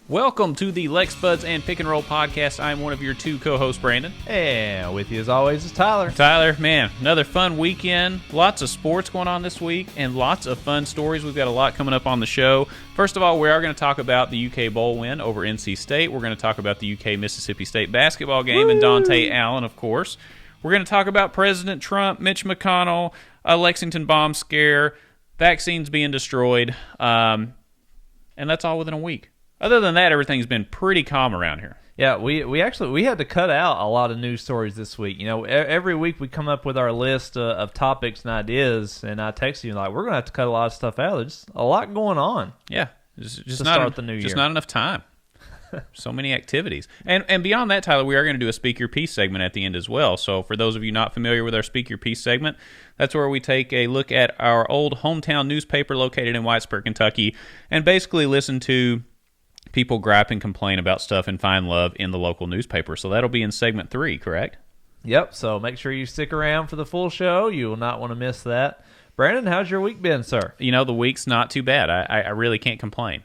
Welcome to the Lex Buds and Pick and Roll podcast. I'm one of your two co-hosts, Brandon. And with you as always is Tyler. Tyler, man, another fun weekend. Lots of sports going on this week and lots of fun stories. We've got a lot coming up on the show. First of all, we are going to talk about the UK Bowl win over NC State. We're going to talk about the UK-Mississippi State basketball game and Dontaie Allen, of course. We're going to talk about President Trump, Mitch McConnell, a Lexington bomb scare, vaccines being destroyed, and that's all within a week. Other than that, everything's been pretty calm around here. Yeah, we actually had to cut out a lot of news stories this week. You know, every week we come up with our list of topics and ideas, and I text you like, we're going to have to cut a lot of stuff out. There's a lot going on. Yeah, just start the new year. Just not enough time. So many activities. And beyond that, Tyler, we are going to do a Speak Your Piece segment at the end as well. So for those of you not familiar with our Speak Your Piece segment, that's where we take a look at our old hometown newspaper located in Whitesburg, Kentucky, and basically listen to people gripe and complain about stuff and find love in the local newspaper. So that'll be in segment 3, correct? Yep, so make sure you stick around for the full show. You will not want to miss that. Brandon, how's your week been, sir? You know, the week's not too bad. I really can't complain.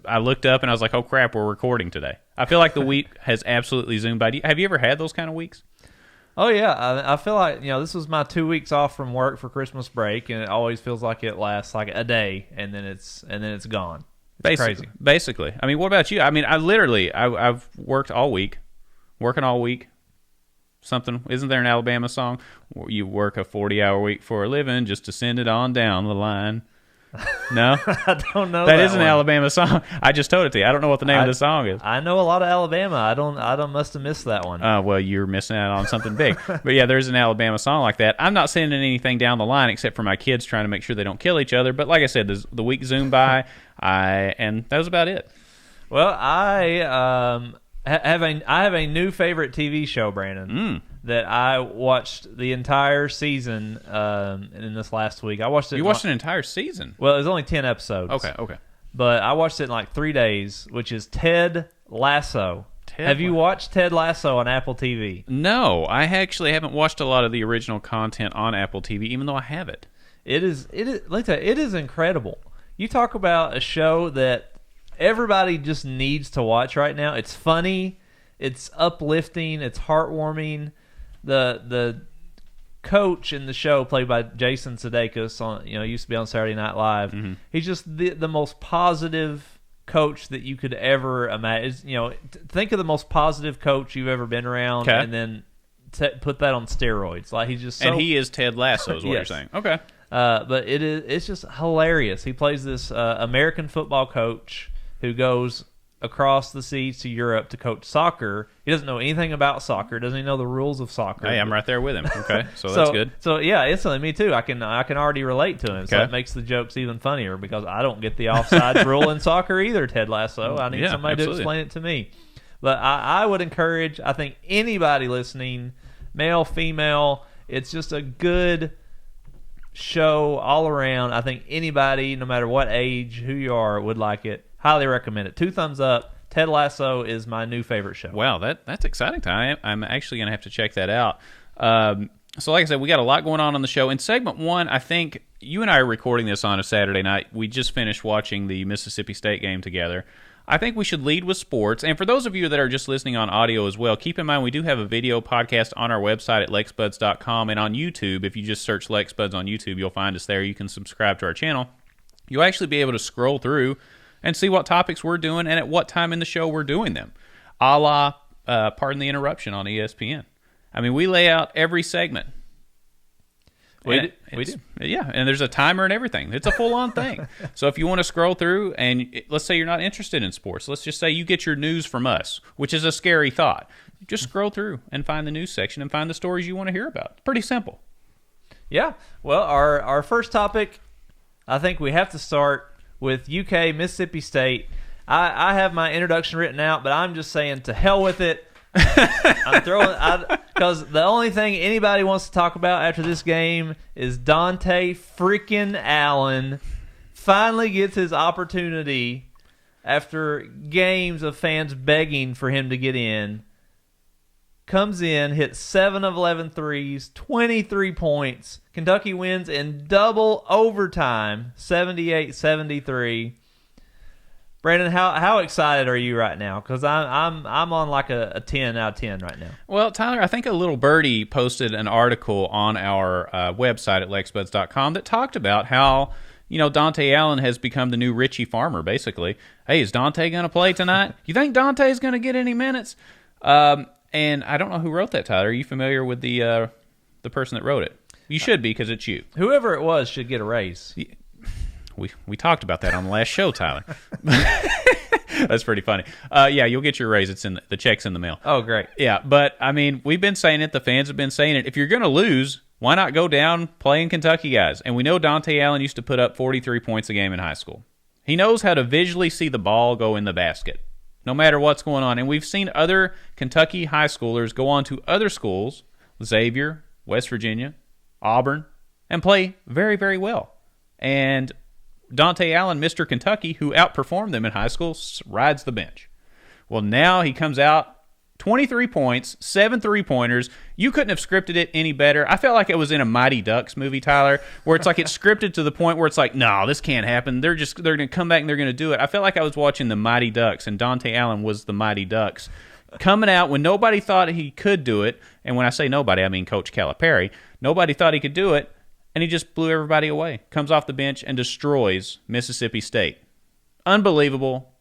I looked up and I was like, oh crap, we're recording today. I feel like the week has absolutely zoomed by. Have you ever had those kind of weeks? Oh, yeah. I feel like, you know, this was my 2 weeks off from work for Christmas break, and it always feels like it lasts like a day, and then it's gone. It's crazy. Basically. I mean, what about you? I mean, I've worked all week, working all week. Something, isn't there an Alabama song? You work a 40-hour week for a living just to send it on down the line. No? I don't know that is an Alabama song. I just told it to you. I don't know what the name of the song is. I know a lot of Alabama. I don't must have missed that one. Well, you're missing out on something big. But yeah, there's an Alabama song like that. I'm not sending anything down the line except for my kids trying to make sure they don't kill each other. But like I said, the week zoomed by, and that was about it. Well, I have a new favorite TV show, Brandon, that I watched the entire season in this last week. I watched it. You watched an entire season? Well, it was only 10 episodes. Okay. But I watched it in like 3 days, which is Ted Lasso. Have you watched Ted Lasso on Apple TV? No, I actually haven't watched a lot of the original content on Apple TV, even though I have it. It is. Let me tell you, it is incredible. You talk about a show that everybody just needs to watch right now. It's funny, it's uplifting, it's heartwarming. The coach in the show, played by Jason Sudeikis, used to be on Saturday Night Live. Mm-hmm. He's just the most positive coach that you could ever imagine. Think of the most positive coach you've ever been around, and then put that on steroids. Like he's just and he is Ted Lasso, is what you're saying. Okay, but it's just hilarious. He plays this American football coach who goes across the seas to Europe to coach soccer. He doesn't know anything about soccer, doesn't even know the rules of soccer. Hey, I'm right there with him. Okay, so that's good. So yeah, instantly, me too. I can already relate to him. Okay. So it makes the jokes even funnier because I don't get the offsides rule in soccer either, Ted Lasso. I need somebody to explain it to me. But I would encourage, I think anybody listening, male, female, it's just a good show all around. I think anybody, no matter what age, who you are, would like it. Highly recommend it. 2 thumbs up. Ted Lasso is my new favorite show. Wow, that's exciting. I'm actually going to have to check that out. So like I said, we got a lot going on the show. In segment 1, I think you and I are recording this on a Saturday night. We just finished watching the Mississippi State game together. I think we should lead with sports. And for those of you that are just listening on audio as well, keep in mind we do have a video podcast on our website at lexbuds.com and on YouTube. If you just search LexBuds on YouTube, you'll find us there. You can subscribe to our channel. You'll actually be able to scroll through and see what topics we're doing and at what time in the show we're doing them. A la, Pardon the Interruption on ESPN. I mean, we lay out every segment. We do. Yeah, and there's a timer and everything. It's a full-on thing. So if you want to scroll through, and let's say you're not interested in sports. Let's just say you get your news from us, which is a scary thought. Just scroll through and find the news section and find the stories you want to hear about. It's pretty simple. Yeah. Well, our first topic, I think we have to start with UK Mississippi State. I have my introduction written out, but I'm just saying to hell with it. I'm throwing because the only thing anybody wants to talk about after this game is Dontaie freaking Allen finally gets his opportunity after games of fans begging for him to get in. Comes in, hits 7 of 11 threes, 23 points. Kentucky wins in double overtime, 78-73. Brandon, how excited are you right now? Because I'm on like a 10 out of 10 right now. Well, Tyler, I think a little birdie posted an article on our website at lexbuds.com that talked about how, Dontaie Allen has become the new Richie Farmer, basically. Hey, is Dontaie going to play tonight? You think Dontaie's going to get any minutes? And I don't know who wrote that, Tyler. Are you familiar with the person that wrote it? You should be, because it's you. Whoever it was should get a raise. We talked about that on the last show, Tyler. That's pretty funny. Yeah, you'll get your raise. It's in the check's in the mail. Oh, great. Yeah, but I mean, we've been saying it. The fans have been saying it. If you're going to lose, why not go down playing Kentucky guys? And we know Dontaie Allen used to put up 43 points a game in high school. He knows how to visually see the ball go in the basket, no matter what's going on. And we've seen other Kentucky high schoolers go on to other schools, Xavier, West Virginia, Auburn, and play very, very well. And Dontaie Allen, Mr. Kentucky, who outperformed them in high school, rides the bench. Well, now he comes out, 23 points, 7 3-pointers. You couldn't have scripted it any better. I felt like it was in a Mighty Ducks movie, Tyler, where it's like it's scripted to the point where it's like, no, this can't happen. They're going to come back and they're going to do it. I felt like I was watching the Mighty Ducks, and Dontaie Allen was the Mighty Ducks. Coming out when nobody thought he could do it, and when I say nobody, I mean Coach Calipari. Nobody thought he could do it. And he just blew everybody away. Comes off the bench and destroys Mississippi State. Unbelievable.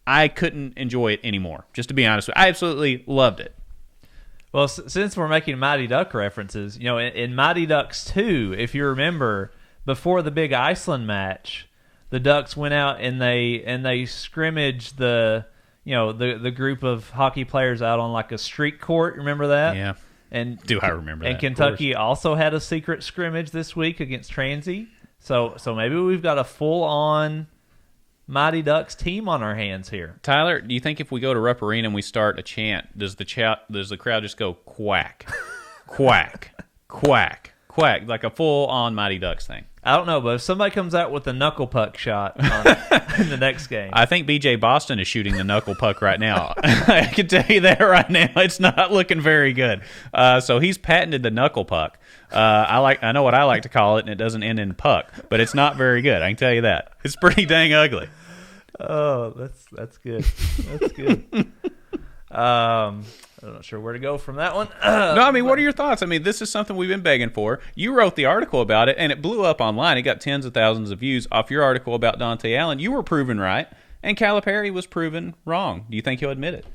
I couldn't enjoy it anymore, just to be honest with you. I absolutely loved it. Well, since we're making Mighty Duck references, in Mighty Ducks 2, if you remember, before the big Iceland match, the Ducks went out and they scrimmaged the group of hockey players out on like a street court. Remember that? Yeah. And do I remember that? And Kentucky also had a secret scrimmage this week against Transy. So maybe we've got a full-on Mighty Ducks team on our hands here. Tyler, do you think if we go to Rupp Arena and we start a chant, does the crowd just go quack, quack, quack, quack, like a full-on Mighty Ducks thing? I don't know, but if somebody comes out with a knuckle puck shot in the next game. I think B.J. Boston is shooting the knuckle puck right now. I can tell you that right now. It's not looking very good. So he's patented the knuckle puck. I know what I like to call it, and it doesn't end in puck, but it's not very good. I can tell you that. It's pretty dang ugly. Oh, that's good. That's good. I'm not sure where to go from that one. No, I mean, what are your thoughts? I mean, this is something we've been begging for. You wrote the article about it, and it blew up online. It got tens of thousands of views off your article about Dontaie Allen. You were proven right, and Calipari was proven wrong. Do you think he'll admit it?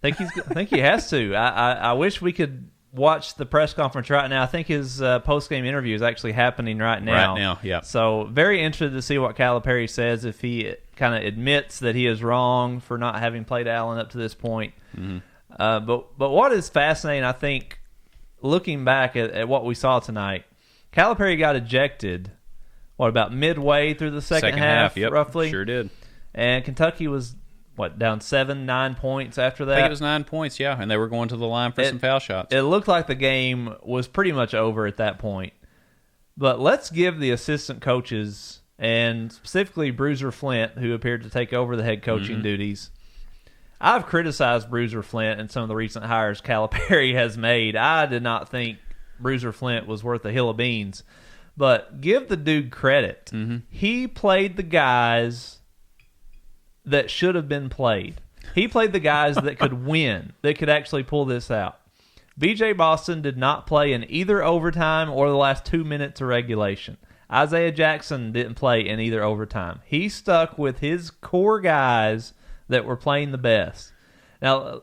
I think he has to. I wish we could watch the press conference right now. I think his post-game interview is actually happening right now. Right now, yeah. So very interested to see what Calipari says, if he kind of admits that he is wrong for not having played Allen up to this point. Mm-hmm. But what is fascinating, I think, looking back at what we saw tonight, Calipari got ejected, about midway through the second half, yep, roughly? Sure did. And Kentucky was, down 7-9 points after that? I think it was 9 points, yeah, and they were going to the line for some foul shots. It looked like the game was pretty much over at that point. But let's give the assistant coaches, and specifically Bruiser Flint, who appeared to take over the head coaching duties. I've criticized Bruiser Flint and some of the recent hires Calipari has made. I did not think Bruiser Flint was worth a hill of beans. But give the dude credit. Mm-hmm. He played the guys that should have been played. He played the guys that could win, that could actually pull this out. B.J. Boston did not play in either overtime or the last 2 minutes of regulation. Isaiah Jackson didn't play in either overtime. He stuck with his core guys that were playing the best. Now,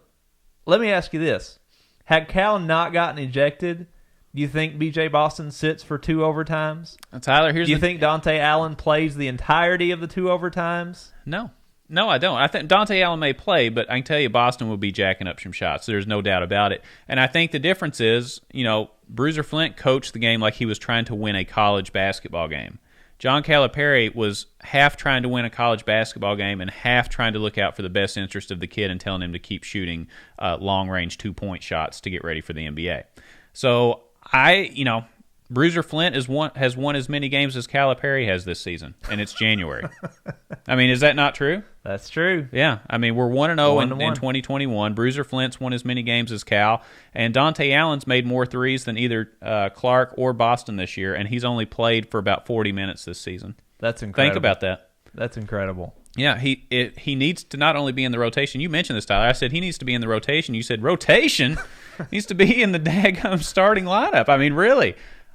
let me ask you this. Had Cal not gotten ejected, do you think B.J. Boston sits for 2 overtimes? Tyler, do you think Dontaie Allen plays the entirety of the 2 overtimes? No, I don't. I think Dontaie Allen may play, but I can tell you Boston will be jacking up some shots. There's no doubt about it. And I think the difference is, Bruiser Flint coached the game like he was trying to win a college basketball game. John Calipari was half trying to win a college basketball game and half trying to look out for the best interest of the kid and telling him to keep shooting long-range 2-point shots to get ready for the NBA. So Bruiser Flint has won as many games as Calipari has this season, and it's January. I mean, is that not true? That's true. Yeah. I mean, we're 1-0 in 2021. Bruiser Flint's won as many games as Cal, and Dontaie Allen's made more threes than either Clark or Boston this year, and he's only played for about 40 minutes this season. That's incredible. Think about that. That's incredible. Yeah, he needs to not only be in the rotation. You mentioned this, Tyler. I said he needs to be in the rotation. You said rotation? Needs to be in the daggum starting lineup. I mean, really,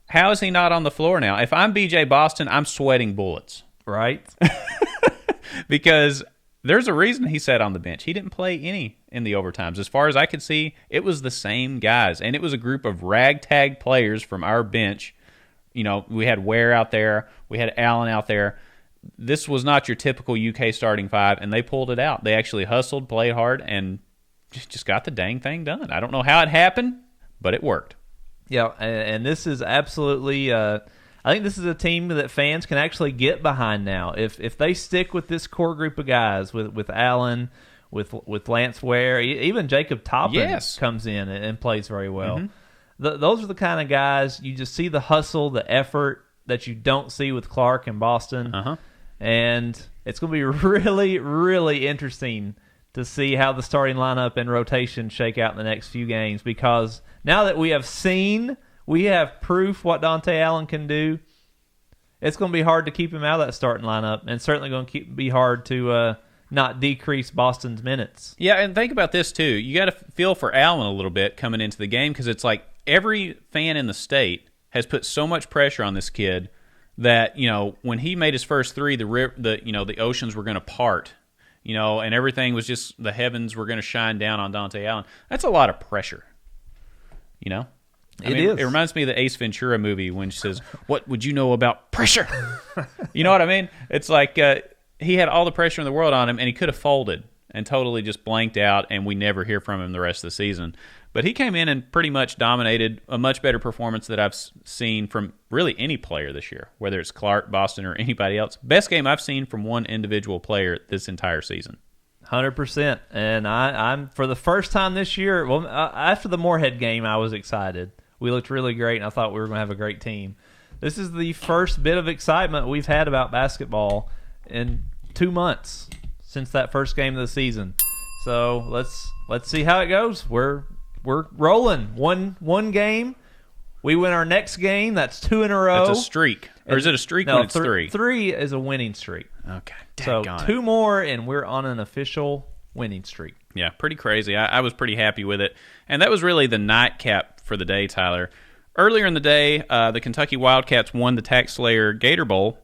how is he not on the floor now? If I'm B.J. Boston, I'm sweating bullets. Right? Because there's a reason he sat on the bench. He didn't play any in the overtimes. As far as I could see, it was the same guys, and it was a group of ragtag players from our bench. You know, we had Ware out there. We had Allen out there. This was not your typical UK starting five, and they pulled it out. They actually hustled, played hard, and just got the dang thing done. I don't know how it happened, but it worked. Yeah, and this is absolutely I think this is a team that fans can actually get behind now. If they stick with this core group of guys, with Allen, with Lance Ware, even Jacob Toppin comes in and plays very well. Mm-hmm. Those are the kind of guys you just see the hustle, the effort that you don't see with Clark and Boston. And it's going to be really, really interesting to see how the starting lineup and rotation shake out in the next few games, because now that we have proof what Dontaie Allen can do, it's going to be hard to keep him out of that starting lineup, and certainly going to be hard to not decrease Boston's minutes. Yeah, and think about this, too. You got to feel for Allen a little bit coming into the game, because it's like every fan in the state has put so much pressure on this kid that, you know, when he made his first three, the oceans were going to part, you know, and everything was just, the heavens were going to shine down on Dontaie Allen. That's a lot of pressure, you know? I mean, it reminds me of the Ace Ventura movie when she says, "What would you know about pressure?" You know what I mean? It's like he had all the pressure in the world on him, and he could have folded and totally just blanked out, and we never hear from him the rest of the season. But he came in and pretty much dominated, a much better performance that I've seen from really any player this year, whether it's Clark, Boston, or anybody else. Best game I've seen from one individual player this entire season. 100%. And I'm for the first time this year, well, after the Moorhead game, I was excited. We looked really great, and I thought we were going to have a great team. This is the first bit of excitement we've had about basketball in 2 months since that first game of the season. So let's see how it goes. We're rolling. One game. We win our next game. That's 2 in a row. That's a streak. Or is it a streak when it's 3? 3 is a winning streak. Okay. So 2 more, and we're on an official winning streak. Yeah, pretty crazy. I was pretty happy with it. And that was really the nightcap for the day, Tyler. Earlier in the day, the Kentucky Wildcats won the Tax Slayer Gator Bowl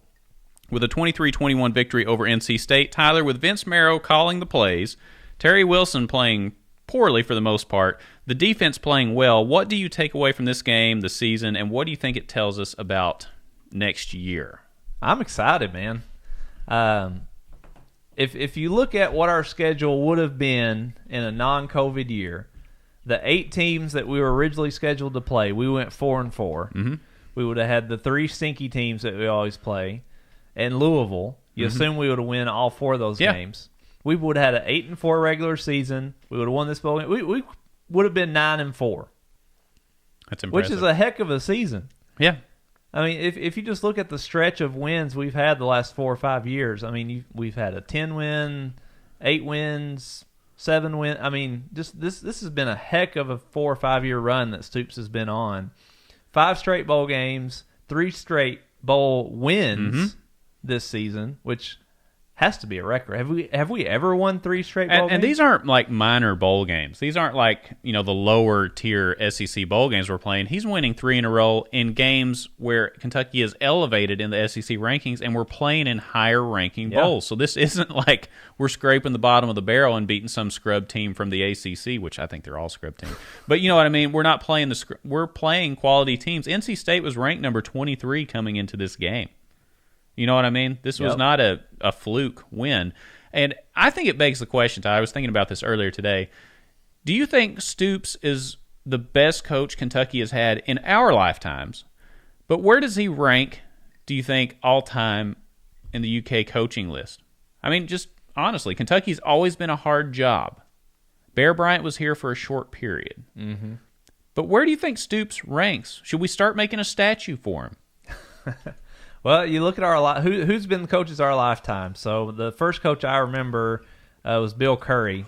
with a 23-21 victory over NC State. Tyler, with Vince Marrow calling the plays, Terry Wilson playing poorly for the most part, the defense playing well. What do you take away from this game, the season, and what do you think it tells us about next year? I'm excited, man. If you look at what our schedule would have been in a non-COVID year, the 8 teams that we were originally scheduled to play, we went 4-4. Mm-hmm. We would have had the 3 stinky teams that we always play. And Louisville, you assume we would have won all 4 of those games. We would have had an 8-4 regular season. We would have won this bowl game. We would have been 9-4. That's impressive. Which is a heck of a season. Yeah. I mean, if you just look at the stretch of wins we've had the last 4 or 5 years, I mean, we've had a 10-win, 8 wins, 7 win. I mean, just this has been a heck of a 4 or 5 year run that Stoops has been on. 5 straight bowl games, 3 straight bowl wins this season, which has to be a record. Have we ever won 3 straight bowl games? And these aren't like minor bowl games. These aren't like, you know, the lower tier SEC bowl games we're playing. He's winning 3 in a row in games where Kentucky is elevated in the SEC rankings, and we're playing in higher ranking bowls. So this isn't like we're scraping the bottom of the barrel and beating some scrub team from the ACC, which I think they're all scrub teams. But you know what I mean? We're not playing we're playing quality teams. NC State was ranked number 23 coming into this game. You know what I mean? This was not a fluke win. And I think it begs the question, Ty, I was thinking about this earlier today. Do you think Stoops is the best coach Kentucky has had in our lifetimes? But where does he rank, do you think, all-time in the UK coaching list? I mean, just honestly, Kentucky's always been a hard job. Bear Bryant was here for a short period. Mm-hmm. But where do you think Stoops ranks? Should we start making a statue for him? Well, you look at who's been the coaches our lifetime. So the first coach I remember was Bill Curry.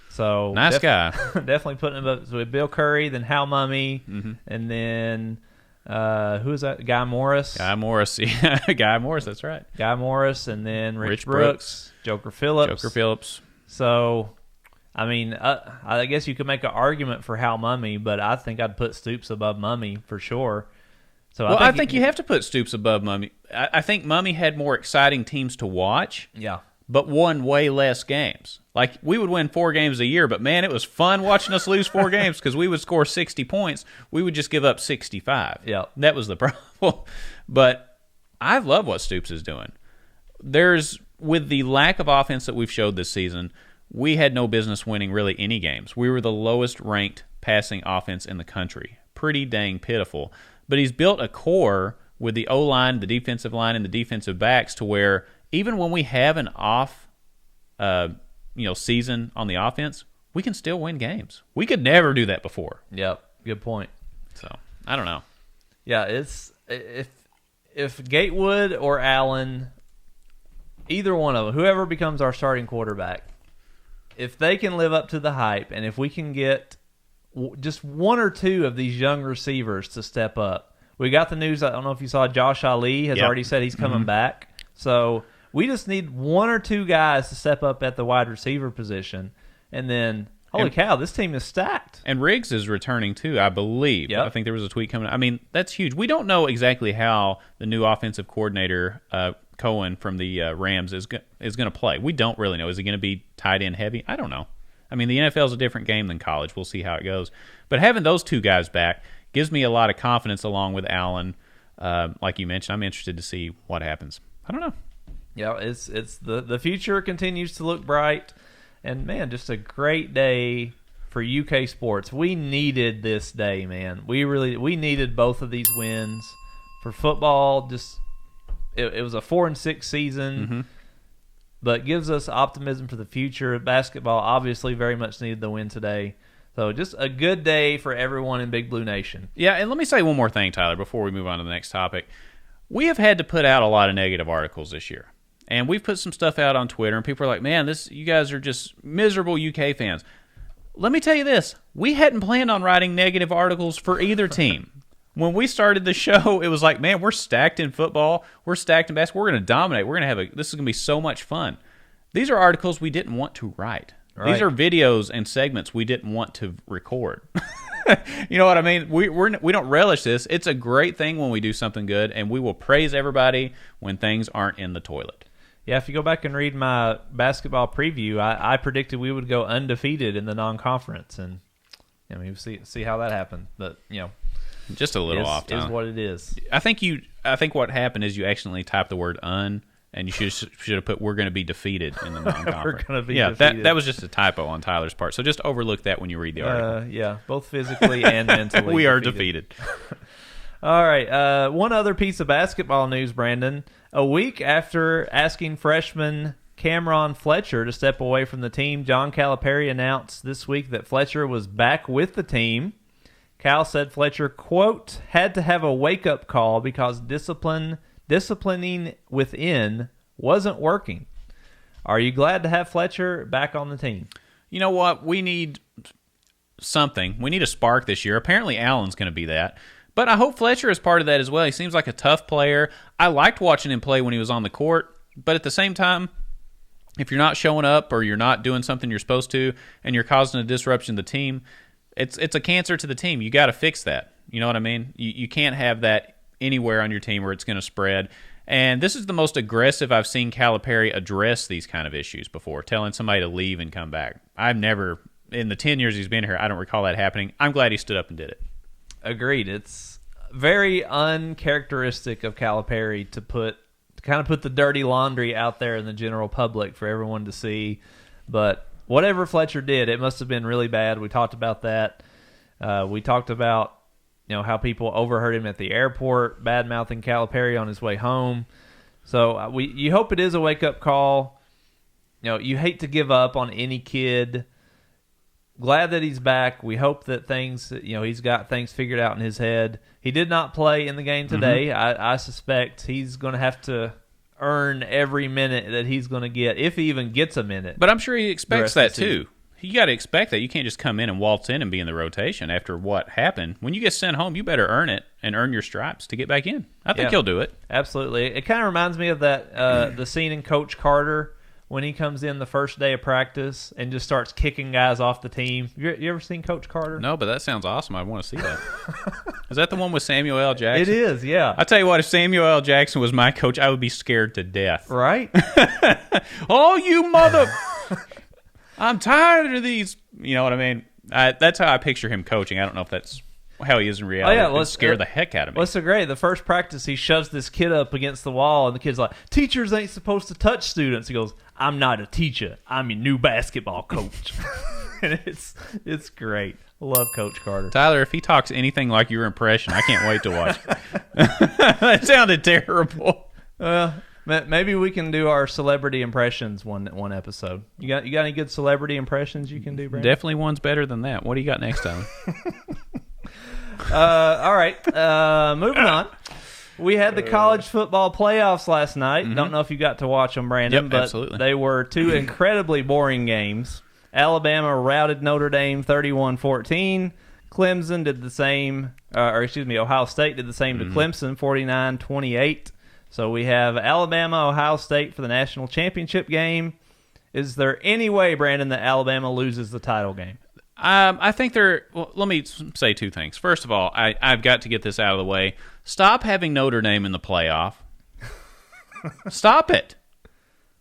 So nice guy. Definitely putting him up with Bill Curry, then Hal Mumme, and then Who is that? Guy Morris. Guy Morris. Yeah, Guy Morris, that's right. Guy Morris, and then Rich Brooks, Joker Phillips. So, I mean, I guess you could make an argument for Hal Mumme, but I think I'd put Stoops above Mumme for sure. So I think you have to put Stoops above Mumme. I think Mumme had more exciting teams to watch. Yeah. But won way less games. Like, we would win 4 games a year, but, man, it was fun watching us lose 4 games because we would score 60 points. We would just give up 65. Yeah. That was the problem. But I love what Stoops is doing. With the lack of offense that we've showed this season, we had no business winning really any games. We were the lowest-ranked passing offense in the country. Pretty dang pitiful. But he's built a core with the O-line, the defensive line, and the defensive backs to where even when we have an off season on the offense, we can still win games. We could never do that before. Yep, good point. So, I don't know. Yeah, it's if Gatewood or Allen, either one of them, whoever becomes our starting quarterback, if they can live up to the hype and if we can get just 1 or 2 of these young receivers to step up. We got the news, I don't know if you saw, Josh Ali has already said he's coming back. So we just need 1 or 2 guys to step up at the wide receiver position. And then, holy cow, this team is stacked. And Riggs is returning too, I believe. Yep. I think there was a tweet coming. I mean, that's huge. We don't know exactly how the new offensive coordinator, Cohen from the Rams, is going to play. We don't really know. Is he going to be tight end heavy? I don't know. I mean, the NFL is a different game than college. We'll see how it goes. But having those 2 guys back gives me a lot of confidence along with Allen. Like you mentioned, I'm interested to see what happens. I don't know. Yeah, it's the future continues to look bright, and man, just a great day for UK sports. We needed this day, man. We needed both of these wins for football. Just it was a 4-6 season, but gives us optimism for the future. Basketball obviously very much needed the win today. So just a good day for everyone in Big Blue Nation. Yeah, and let me say one more thing, Tyler, before we move on to the next topic. We have had to put out a lot of negative articles this year. And we've put some stuff out on Twitter, and people are like, man, you guys are just miserable UK fans. Let me tell you this. We hadn't planned on writing negative articles for either team. When we started the show, it was like, man, we're stacked in football. We're stacked in basketball. We're going to dominate. This is going to be so much fun. These are articles we didn't want to write. Right. These are videos and segments we didn't want to record. You know what I mean? We don't relish this. It's a great thing when we do something good, and we will praise everybody when things aren't in the toilet. Yeah, if you go back and read my basketball preview, I predicted we would go undefeated in the non-conference, and I mean, we'll see how that happened. But just a little off. Is what it is. I think what happened is you accidentally typed the word "un," and you should have put "we're going to be defeated" in the non-conference. We're going to be defeated. that was just a typo on Tyler's part. So just overlook that when you read the article. Yeah, both physically and mentally. We are defeated. All right, one other piece of basketball news, Brandon. A week after asking freshman Cameron Fletcher to step away from the team, John Calipari announced this week that Fletcher was back with the team. Cal said Fletcher, quote, had to have a wake-up call because disciplining within wasn't working. Are you glad to have Fletcher back on the team? You know what? We need something. We need a spark this year. Apparently Allen's going to be that. But I hope Fletcher is part of that as well. He seems like a tough player. I liked watching him play when he was on the court. But at the same time, if you're not showing up or you're not doing something you're supposed to and you're causing a disruption to the team, it's a cancer to the team. You got to fix that. You know what I mean? You can't have that anywhere on your team where it's going to spread. And this is the most aggressive I've seen Calipari address these kind of issues before, telling somebody to leave and come back. I've never, in the 10 years he's been here, I don't recall that happening. I'm glad he stood up and did it. Agreed. It's very uncharacteristic of Calipari to kind of put the dirty laundry out there in the general public for everyone to see. But whatever Fletcher did, it must have been really bad. We talked about that. We talked about how people overheard him at the airport, bad-mouthing Calipari on his way home. So you hope it is a wake-up call. You hate to give up on any kid. Glad that he's back. We hope that he's got things figured out in his head. He did not play in the game today. I suspect he's going to have to earn every minute that he's going to get, if he even gets a minute. But I'm sure he expects that too. You got to expect that. You can't just come in and waltz in and be in the rotation after what happened. When you get sent home, you better earn it. and earn your stripes to get back in. I think he'll do it. Absolutely. It kind of reminds me of that the scene in Coach Carter when he comes in the first day of practice and just starts kicking guys off the team. You ever seen Coach Carter? No, but that sounds awesome. I want to see that. Is that the one with Samuel L. Jackson? It is, yeah. I tell you what, if Samuel L. Jackson was my coach, I would be scared to death. Right? Oh, you mother... I'm tired of these. You know what I mean? That's how I picture him coaching. I don't know if that's how he is in reality. It would scare the heck out of me. What's so great? The first practice, he shoves this kid up against the wall, and the kid's like, teachers ain't supposed to touch students. He goes, I'm not a teacher. I'm your new basketball coach. And it's great. I love Coach Carter. Tyler, if he talks anything like your impression, I can't wait to watch it. That sounded terrible. Maybe we can do our celebrity impressions one episode. You got any good celebrity impressions you can do, Brandon? Definitely one's better than that. What do you got next time? All right. Moving on. We had the college football playoffs last night. Don't know if you got to watch them, Brandon, but absolutely. They were two incredibly boring games. Alabama routed Notre Dame 31-14. Clemson did the same, Ohio State did the same to Clemson, 49-28. So we have Alabama, Ohio State for the national championship game. Is there any way, Brandon, that Alabama loses the title game? I think well, let me say two things. First of all, I've got to get this out of the way. Stop having Notre Dame in the playoff. Stop it.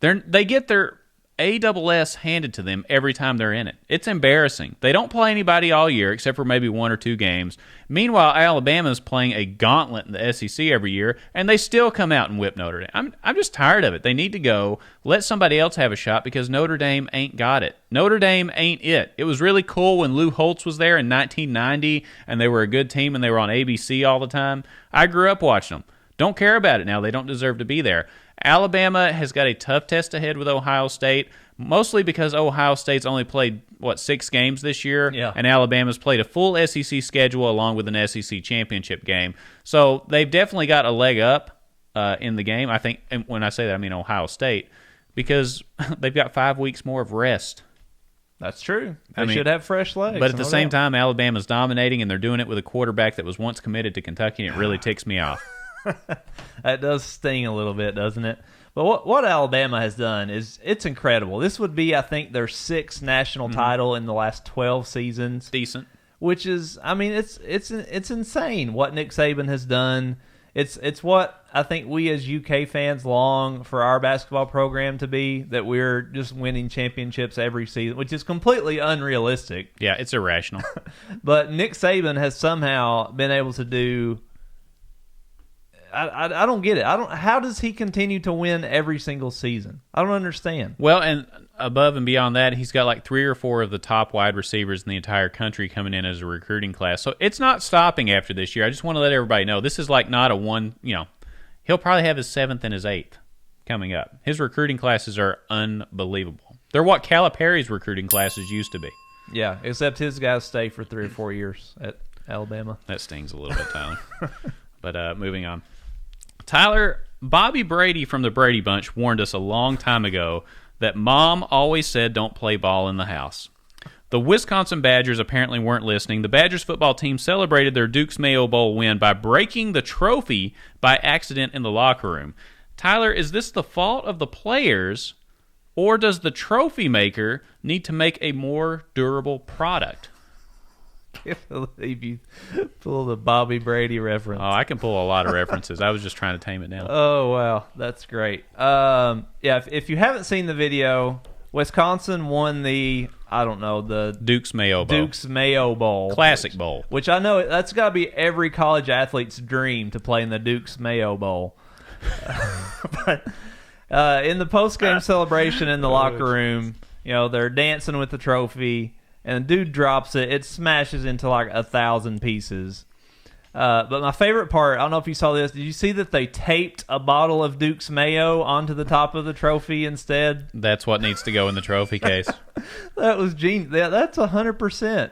They get their ASS handed to them every time they're in it. It's embarrassing. They don't play anybody all year except for maybe one or two games. Meanwhile, Alabama's playing a gauntlet in the SEC every year, and they still come out and whip Notre Dame. I'm just tired of it. They need to go. Let somebody else have a shot because Notre Dame ain't got it. Notre Dame ain't it. It was really cool when Lou Holtz was there in 1990, and they were a good team, and they were on ABC all the time. I grew up watching them. Don't care about it now. They don't deserve to be there. Alabama has got a tough test ahead with Ohio State, mostly because Ohio State's only played, 6 games this year, and Alabama's played a full SEC schedule along with an SEC championship game. So they've definitely got a leg up in the game. I think, and when I say that, I mean Ohio State, because they've got 5 weeks more of rest. That's true. They should have fresh legs. But at the same time, Alabama's dominating, and they're doing it with a quarterback that was once committed to Kentucky, and it really ticks me off. That does sting a little bit, doesn't it? But what Alabama has done it's incredible. This would be, I think, their 6th national title in the last 12 seasons. Decent. Which is, it's insane what Nick Saban has done. It's what I think we as UK fans long for our basketball program to be, that we're just winning championships every season, which is completely unrealistic. Yeah, it's irrational. But Nick Saban has somehow been able to do... I don't get it. How does he continue to win every single season? I don't understand. Well, and above and beyond that, he's got like 3 or 4 of the top wide receivers in the entire country coming in as a recruiting class. So it's not stopping after this year. I just want to let everybody know this is like not a one, he'll probably have his 7th and his 8th coming up. His recruiting classes are unbelievable. They're what Calipari's recruiting classes used to be. Yeah, except his guys stay for 3 or 4 years at Alabama. That stings a little bit, Tyler. But moving on. Tyler, Bobby Brady from the Brady Bunch warned us a long time ago that Mom always said don't play ball in the house. The Wisconsin Badgers apparently weren't listening. The Badgers football team celebrated their Duke's Mayo Bowl win by breaking the trophy by accident in the locker room. Tyler, is this the fault of the players, or does the trophy maker need to make a more durable product? I can't believe you pulled a Bobby Brady reference. Oh, I can pull a lot of references. I was just trying to tame it down. Oh, wow. That's great. If you haven't seen the video, Wisconsin won the Duke's Mayo Bowl. Classic Bowl. Which I know that's got to be every college athlete's dream, to play in the Duke's Mayo Bowl. But in the post-game celebration in the locker room, they're dancing with the trophy. And the dude drops it. It smashes into like 1,000 pieces. But my favorite part, I don't know if you saw this. Did you see that they taped a bottle of Duke's Mayo onto the top of the trophy instead? That's what needs to go in the trophy case. That was genius. That's 100%.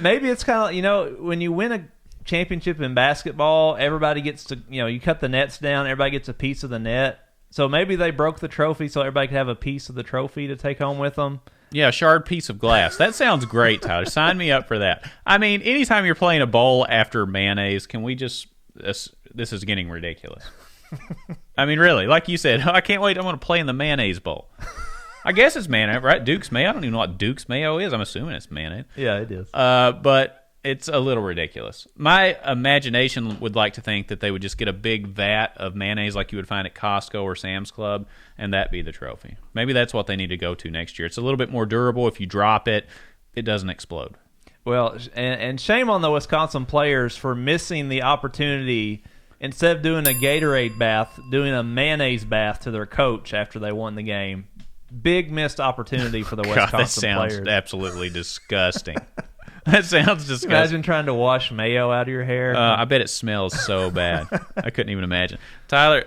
Maybe it's kind of, when you win a championship in basketball, everybody gets to, you cut the nets down, everybody gets a piece of the net. So maybe they broke the trophy so everybody could have a piece of the trophy to take home with them. Yeah, a shard piece of glass. That sounds great, Tyler. Sign me up for that. I mean, anytime you're playing a bowl after mayonnaise, can we just... This is getting ridiculous. I mean, really, like you said, I can't wait. I'm going to play in the mayonnaise bowl. I guess it's mayonnaise, right? Duke's Mayo. I don't even know what Duke's Mayo is. I'm assuming it's mayonnaise. Yeah, it is. But it's a little ridiculous. My imagination would like to think that they would just get a big vat of mayonnaise like you would find at Costco or Sam's Club, and that be the trophy. Maybe that's what they need to go to next year. It's a little bit more durable. If you drop it, it doesn't explode. Well, and shame on the Wisconsin players for missing the opportunity. Instead of doing a Gatorade bath, doing a mayonnaise bath to their coach after they won the game. Big missed opportunity for the Wisconsin that sounds players. Absolutely disgusting. That sounds disgusting. Imagine trying to wash mayo out of your hair. I bet it smells so bad. I couldn't even imagine. Tyler,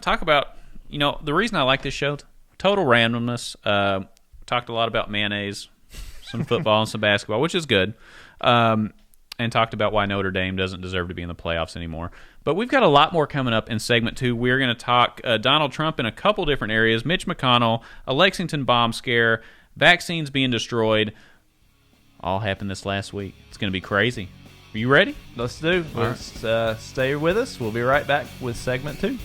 talk about, the reason I like this show, total randomness. Talked a lot about mayonnaise, some football and some basketball, which is good. And talked about why Notre Dame doesn't deserve to be in the playoffs anymore. But we've got a lot more coming up in segment 2. We're going to talk Donald Trump in a couple different areas, Mitch McConnell, a Lexington bomb scare, vaccines being destroyed. All happened this last week. It's going to be crazy. Are you ready? Let's do. Let's stay with us. We'll be right back with segment 2.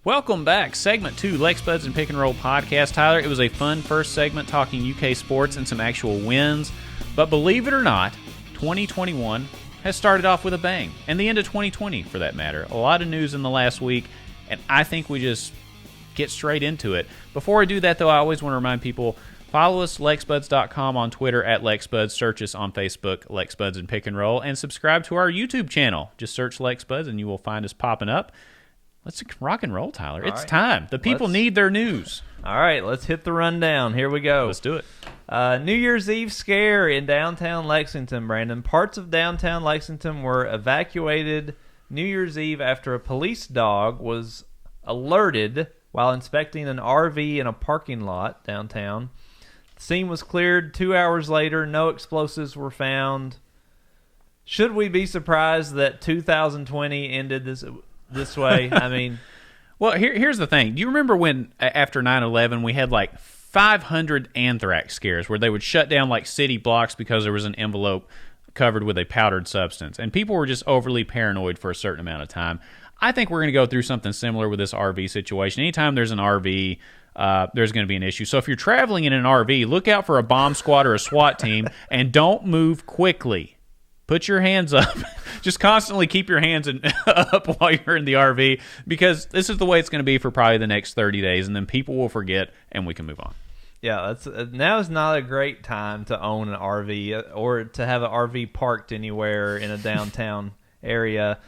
Welcome back. Segment 2, Lex Buds and Pick and Roll podcast. Tyler, it was a fun first segment talking UK sports and some actual wins. But believe it or not, 2021 has started off with a bang. And the end of 2020, for that matter. A lot of news in the last week, and I think we just get straight into it. Before I do that, though, I always want to remind people, follow us, lexbuds.com, on Twitter, @LexBuds. Search us on Facebook, Lex Buds and Pick and Roll. And subscribe to our YouTube channel. Just search Lex Buds, and you will find us popping up. Let's rock and roll, Tyler. It's time. The people need their news. All right, let's hit the rundown. Here we go. Let's do it. New Year's Eve scare in downtown Lexington, Brandon. Parts of downtown Lexington were evacuated New Year's Eve after a police dog was alerted while inspecting an RV in a parking lot downtown. The scene was cleared 2 hours later. No explosives were found. Should we be surprised that 2020 ended this way? I mean, well, here's the thing. Do you remember when after 9/11 we had like 500 anthrax scares where they would shut down like city blocks because there was an envelope covered with a powdered substance, and people were just overly paranoid for a certain amount of time? I think we're going to go through something similar with this RV situation. Anytime there's an RV, there's going to be an issue. So if you're traveling in an RV, look out for a bomb squad or a SWAT team, and don't move quickly. Put your hands up. Just constantly keep your hands up while you're in the RV, because this is the way it's going to be for probably the next 30 days, and then people will forget, and we can move on. Yeah, now is not a great time to own an RV or to have an RV parked anywhere in a downtown area.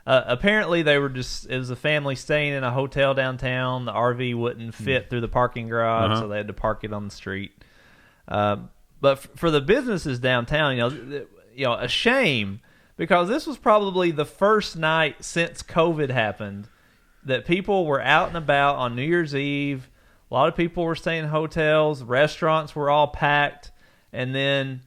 Apparently, it was a family staying in a hotel downtown. The RV wouldn't fit through the parking garage, so they had to park it on the street. But for the businesses downtown, a shame, because this was probably the first night since COVID happened that people were out and about on New Year's Eve. A lot of people were staying in hotels. Restaurants were all packed. And then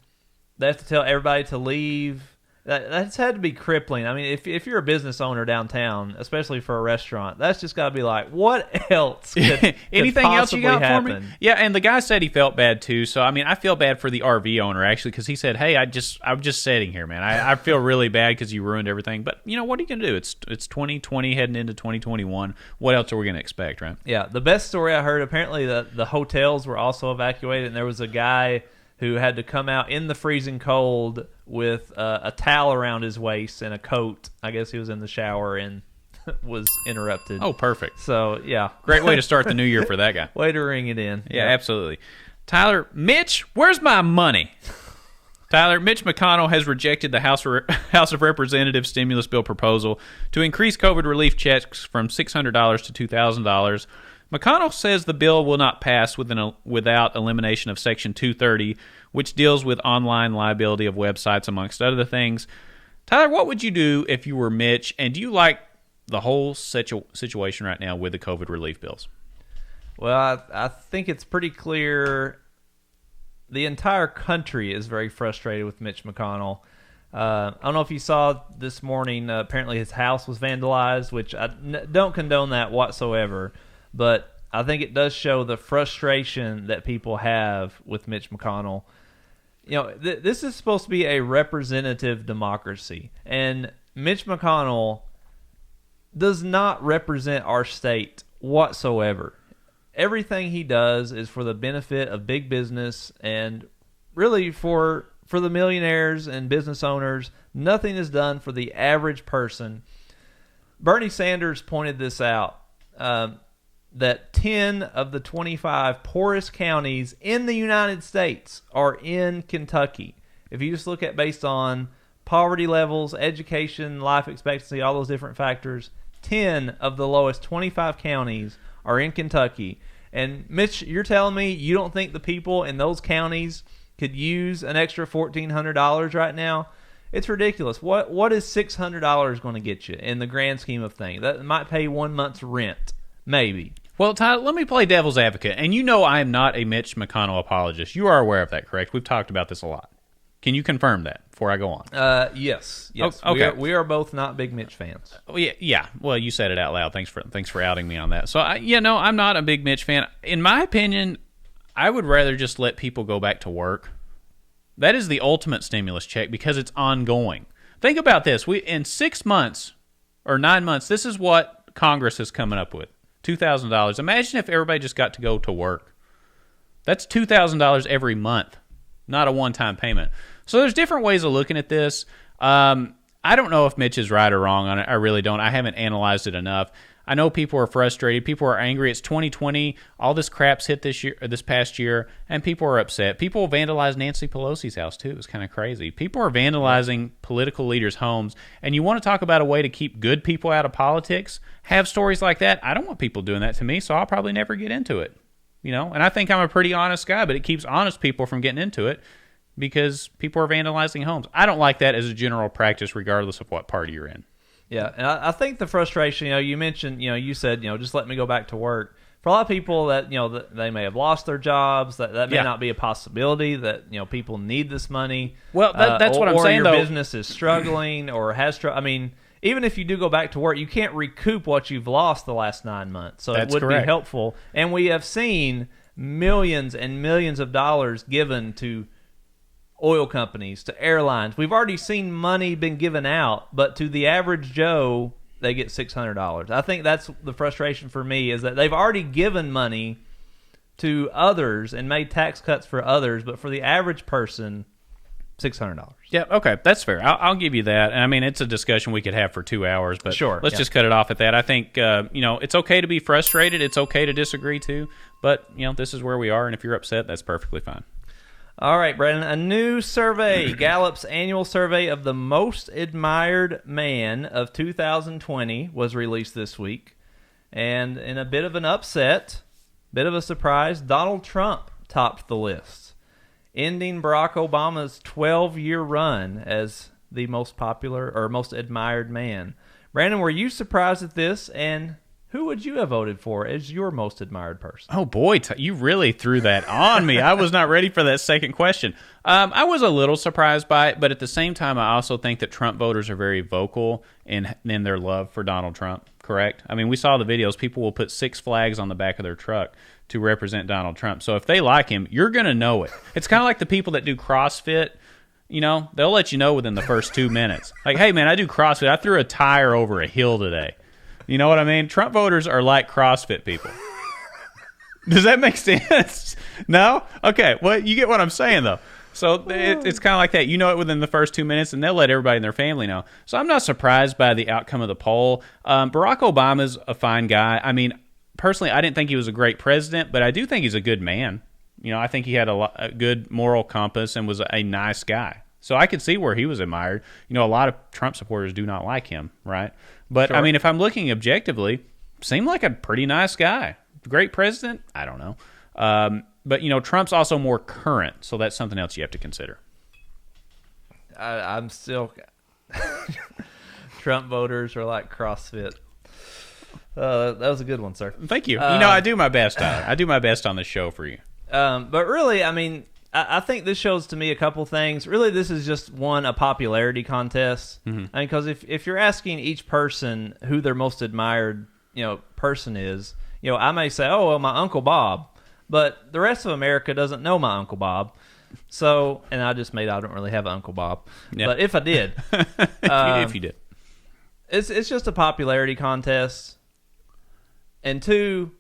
they have to tell everybody to leave. That's had to be crippling. I mean, if you're a business owner downtown, especially for a restaurant, that's just got to be like, what else could anything else you got happen? For me? Yeah, and the guy said he felt bad too. So I mean, I feel bad for the RV owner actually, because he said, "Hey, I'm just sitting here, man. I feel really bad because you ruined everything. But what are you gonna do? It's 2020 heading into 2021. What else are we gonna expect, right?" Yeah, the best story I heard, apparently the hotels were also evacuated, and there was a guy who had to come out in the freezing cold with a towel around his waist and a coat. I guess he was in the shower and was interrupted. Oh, perfect. So, yeah. Great way to start the new year for that guy. Way to ring it in. Yeah, absolutely. Tyler, Mitch, where's my money? Tyler, Mitch McConnell has rejected the House of Representatives stimulus bill proposal to increase COVID relief checks from $600 to $2,000. McConnell says the bill will not pass without elimination of Section 230, which deals with online liability of websites, amongst other things. Tyler, what would you do if you were Mitch, and do you like the whole situation right now with the COVID relief bills? Well, I think it's pretty clear the entire country is very frustrated with Mitch McConnell. I don't know if you saw this morning, apparently his house was vandalized, which I don't condone that whatsoever, but I think it does show the frustration that people have with Mitch McConnell. You know, this is supposed to be a representative democracy, and Mitch McConnell does not represent our state whatsoever. Everything he does is for the benefit of big business and really for the millionaires and business owners. Nothing is done for the average person. Bernie Sanders pointed this out, that 10 of the 25 poorest counties in the United States are in Kentucky. If you just look at based on poverty levels, education, life expectancy, all those different factors, 10 of the lowest 25 counties are in Kentucky. And Mitch, you're telling me you don't think the people in those counties could use an extra $1,400 right now? It's ridiculous. What is $600 going to get you in the grand scheme of things? That might pay 1 month's rent, maybe. Well, Tyler, let me play devil's advocate. And you know I am not a Mitch McConnell apologist. You are aware of that, correct? We've talked about this a lot. Can you confirm that before I go on? Yes. Oh, okay. We are both not big Mitch fans. Oh, yeah. Well, you said it out loud. Thanks for outing me on that. So, I'm not a big Mitch fan. In my opinion, I would rather just let people go back to work. That is the ultimate stimulus check because it's ongoing. Think about this. In 6 months or 9 months, this is what Congress is coming up with. $2,000. Imagine if everybody just got to go to work. That's $2,000 every month, not a one-time payment. So there's different ways of looking at this. I don't know if Mitch is right or wrong on it. I really don't. I haven't analyzed it enough. I know people are frustrated. People are angry. It's 2020. All this crap's hit this past year, and people are upset. People vandalized Nancy Pelosi's house, too. It's kind of crazy. People are vandalizing political leaders' homes, and you want to talk about a way to keep good people out of politics? Have stories like that? I don't want people doing that to me, so I'll probably never get into it. And I think I'm a pretty honest guy, but it keeps honest people from getting into it because people are vandalizing homes. I don't like that as a general practice, regardless of what party you're in. Yeah, and I think the frustration, you mentioned, you said, just let me go back to work. For a lot of people that, they may have lost their jobs, that may not be a possibility, that, people need this money. Well, that's what I'm saying, or though. your business is struggling or has trouble. I mean, even if you do go back to work, you can't recoup what you've lost the last 9 months. So that's it would correct. be helpful. And we have seen millions and millions of dollars given to oil companies, to airlines. We've already seen money been given out, but to the average Joe, they get $600. I think that's the frustration for me, is that they've already given money to others and made tax cuts for others, but for the average person, $600. Yeah, okay, that's fair. I'll give you that. And I mean, it's a discussion we could have for 2 hours, but sure, let's just cut it off at that. I think, it's okay to be frustrated. It's okay to disagree too, but, this is where we are, and if you're upset, that's perfectly fine. All right, Brandon, a new survey, Gallup's annual survey of the most admired man of 2020 was released this week. And in a bit of an upset, bit of a surprise, Donald Trump topped the list, ending Barack Obama's 12-year run as the most popular or most admired man. Brandon, were you surprised at this, and who would you have voted for as your most admired person? Oh, boy, you really threw that on me. I was not ready for that second question. I was a little surprised by it, but at the same time, I also think that Trump voters are very vocal in their love for Donald Trump, correct? I mean, we saw the videos. People will put 6 flags on the back of their truck to represent Donald Trump. So if they like him, you're going to know it. It's kind of like the people that do CrossFit. They'll let you know within the first 2 minutes. Like, hey, man, I do CrossFit. I threw a tire over a hill today. You know what I mean? Trump voters are like CrossFit people. Does that make sense? No? Okay. Well, you get what I'm saying, though. So it's kind of like that. You know it within the first 2 minutes, and they'll let everybody in their family know. So I'm not surprised by the outcome of the poll. Barack Obama's a fine guy. I mean, personally, I didn't think he was a great president, but I do think he's a good man. I think he had a good moral compass and was a nice guy. So I could see where he was admired. A lot of Trump supporters do not like him, right? But, sure. I mean, if I'm looking objectively, seemed like a pretty nice guy. Great president? I don't know. But, Trump's also more current, so that's something else you have to consider. I'm still... Trump voters are like CrossFit. That was a good one, sir. Thank you. I do my best, Tyler. I do my best on this show for you. But really, I mean, I think this shows to me a couple things. Really, this is just a popularity contest. I mean, because if you're asking each person who their most admired, person is, I may say, oh, well, my Uncle Bob, but the rest of America doesn't know my Uncle Bob. So, and I don't really have an Uncle Bob, but if I did, if you did, it's just a popularity contest. And two,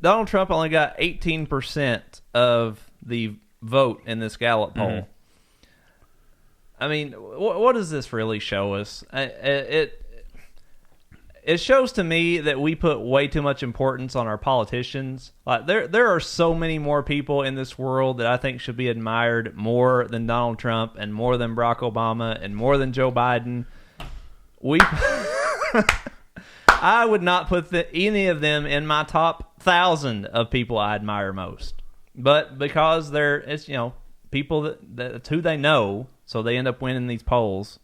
Donald Trump only got 18% of the vote in this Gallup poll. I mean, what does this really show us? It shows to me that we put way too much importance on our politicians. Like there are so many more people in this world that I think should be admired more than Donald Trump and more than Barack Obama and more than Joe Biden. I would not put any of them in my top 1,000 of people I admire most. But because it's people that's who they know, so they end up winning these polls.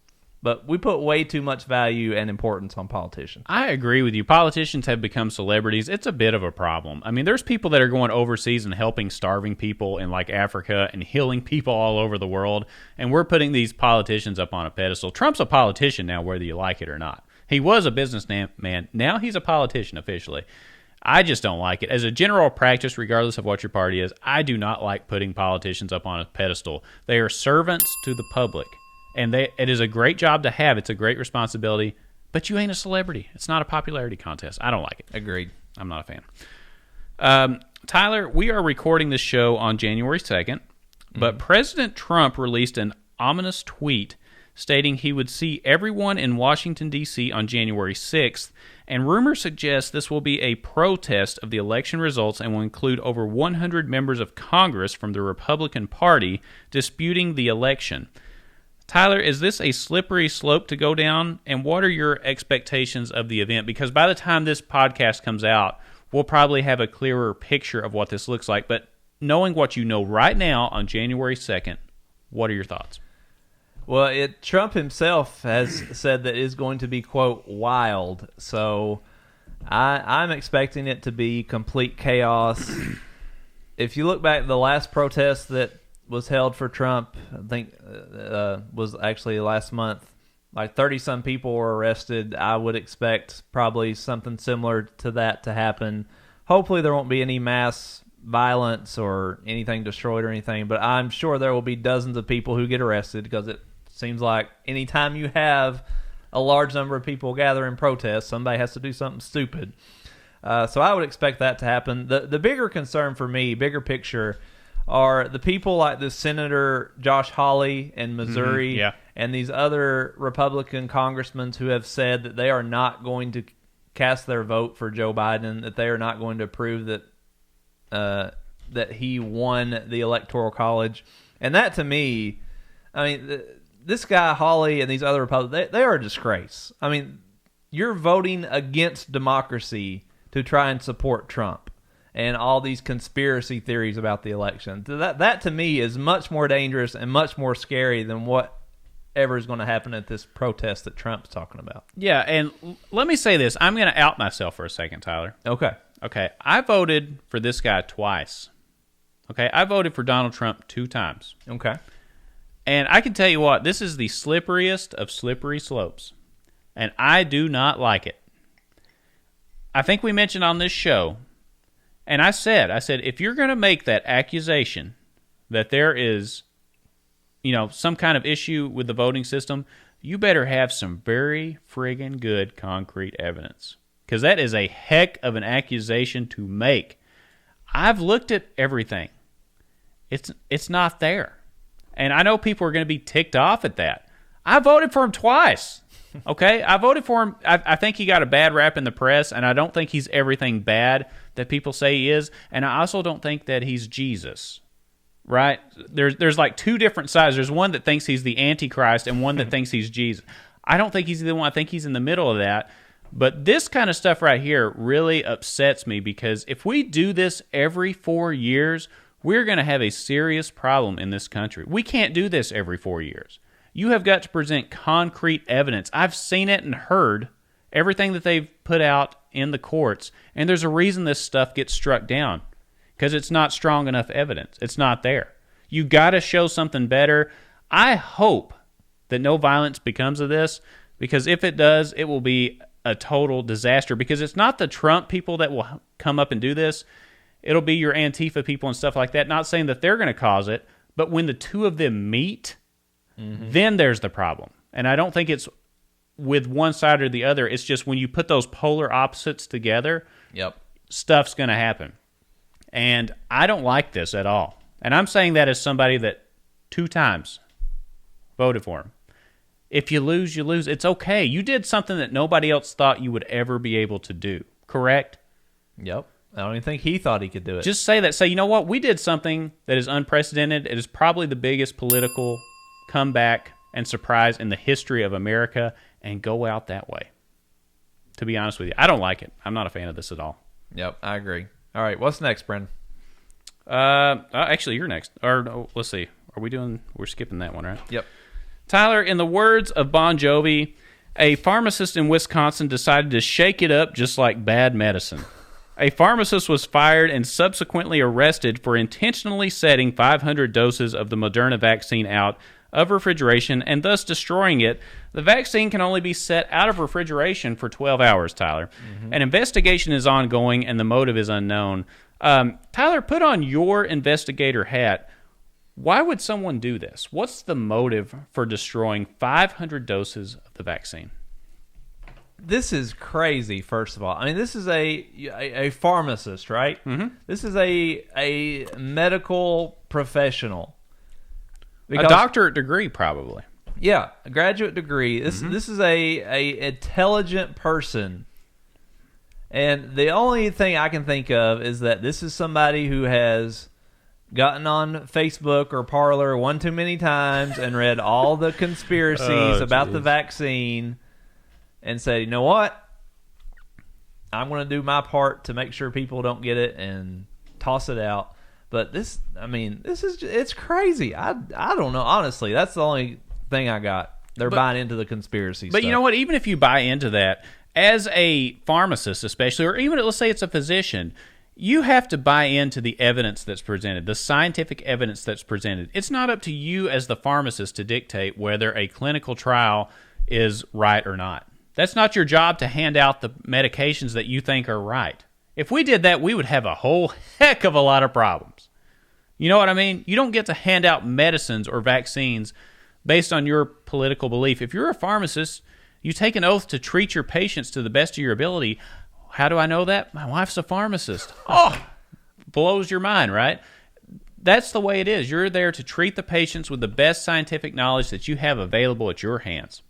But we put way too much value and importance on politicians. I agree with you. Politicians have become celebrities. It's a bit of a problem. I mean, there's people that are going overseas and helping starving people in like Africa and healing people all over the world, and we're putting these politicians up on a pedestal. Trump's a politician now, whether you like it or not. He was a businessman. Now he's a politician officially. I just don't like it. As a general practice, regardless of what your party is, I do not like putting politicians up on a pedestal. They are servants to the public. And it is a great job to have. It's a great responsibility. But you ain't a celebrity. It's not a popularity contest. I don't like it. Agreed. I'm not a fan. Tyler, we are recording this show on January 2nd. But President Trump released an ominous tweet stating he would see everyone in Washington, D.C. on January 6th. And rumors suggest this will be a protest of the election results and will include over 100 members of Congress from the Republican Party disputing the election. Tyler, is this a slippery slope to go down? And what are your expectations of the event? Because by the time this podcast comes out, we'll probably have a clearer picture of what this looks like. But knowing what you know right now on January 2nd, what are your thoughts? Well, Trump himself has said that it is going to be, quote, wild. So I'm expecting it to be complete chaos. If you look back at the last protest that was held for Trump, I think was actually last month, like 30-some people were arrested. I would expect probably something similar to that to happen. Hopefully there won't be any mass violence or anything destroyed or anything, but I'm sure there will be dozens of people who get arrested because it seems like anytime you have a large number of people gather in protest, somebody has to do something stupid. So I would expect that to happen. The bigger concern for me, bigger picture, are the people like this Senator Josh Hawley in Missouri and these other Republican congressmen who have said that they are not going to cast their vote for Joe Biden, that they are not going to approve that he won the Electoral College. And that, to me, I mean, this guy Hawley and these other Republicans, they are a disgrace. I mean, you're voting against democracy to try and support Trump and all these conspiracy theories about the election. That to me is much more dangerous and much more scary than whatever is going to happen at this protest that Trump's talking about. Yeah, and let me say this. I'm going to out myself for a second, Tyler. Okay. I voted for this guy twice. Okay, I voted for Donald Trump 2 times. Okay. And I can tell you what, this is the slipperiest of slippery slopes. And I do not like it. I think we mentioned on this show, and I said, if you're going to make that accusation that there is, some kind of issue with the voting system, you better have some very friggin' good concrete evidence. Because that is a heck of an accusation to make. I've looked at everything. It's not there. And I know people are going to be ticked off at that. I voted for him twice. Okay? I voted for him. I think he got a bad rap in the press, and I don't think he's everything bad that people say he is. And I also don't think that he's Jesus. Right? There's like 2 different sides. There's one that thinks he's the Antichrist and one that thinks he's Jesus. I don't think he's the one. I think he's in the middle of that. But this kind of stuff right here really upsets me because if we do this every 4 years, we're going to have a serious problem in this country. We can't do this every 4 years. You have got to present concrete evidence. I've seen it and heard everything that they've put out in the courts, and there's a reason this stuff gets struck down. because it's not strong enough evidence. It's not there. You got to show something better. I hope that no violence becomes of this, because if it does, it will be a total disaster, because it's not the Trump people that will come up and do this. It'll be your Antifa people and stuff like that. Not saying that they're going to cause it, but when the two of them meet, then there's the problem. And I don't think it's with one side or the other. It's just when you put those polar opposites together, stuff's going to happen. And I don't like this at all. And I'm saying that as somebody that 2 times voted for him. If you lose, you lose. It's okay. You did something that nobody else thought you would ever be able to do, correct? Yep. I don't even think he thought he could do it. Just say that. Say, you know what? We did something that is unprecedented. It is probably the biggest political comeback and surprise in the history of America, and go out that way. To be honest with you, I don't like it. I'm not a fan of this at all. Yep, I agree. All right, what's next, Brendan? Actually, you're next. Or no, let's see. We're skipping that one, right? Yep. Tyler, in the words of Bon Jovi, a pharmacist in Wisconsin decided to shake it up just like bad medicine. A pharmacist was fired and subsequently arrested for intentionally setting 500 doses of the Moderna vaccine out of refrigeration and thus destroying it. The vaccine can only be set out of refrigeration for 12 hours, Tyler. An investigation is ongoing and the motive is unknown. Tyler, put on your investigator hat. Why would someone do this? What's the motive for destroying 500 doses of the vaccine? This is crazy, first of all. I mean, this is a pharmacist, right? This is a medical professional. A doctorate degree, probably. Yeah, a graduate degree. This is a intelligent person. And the only thing I can think of is that this is somebody who has gotten on Facebook or Parler one too many times and read all the conspiracies about the vaccine and said, you know what? I'm going to do my part to make sure people don't get it and toss it out. But it's crazy. I don't know. Honestly, that's the only thing I got. They're buying into the conspiracy stuff. But you know what? Even if you buy into that, as a pharmacist especially, or even let's say it's a physician, you have to buy into the evidence that's presented, the scientific evidence that's presented. It's not up to you as the pharmacist to dictate whether a clinical trial is right or not. That's not your job to hand out the medications that you think are right. If we did that, we would have a whole heck of a lot of problems. You know what I mean? You don't get to hand out medicines or vaccines based on your political belief. If you're a pharmacist, you take an oath to treat your patients to the best of your ability. How do I know that? My wife's a pharmacist. Oh, blows your mind, right? That's the way it is. You're there to treat the patients with the best scientific knowledge that you have available at your hands.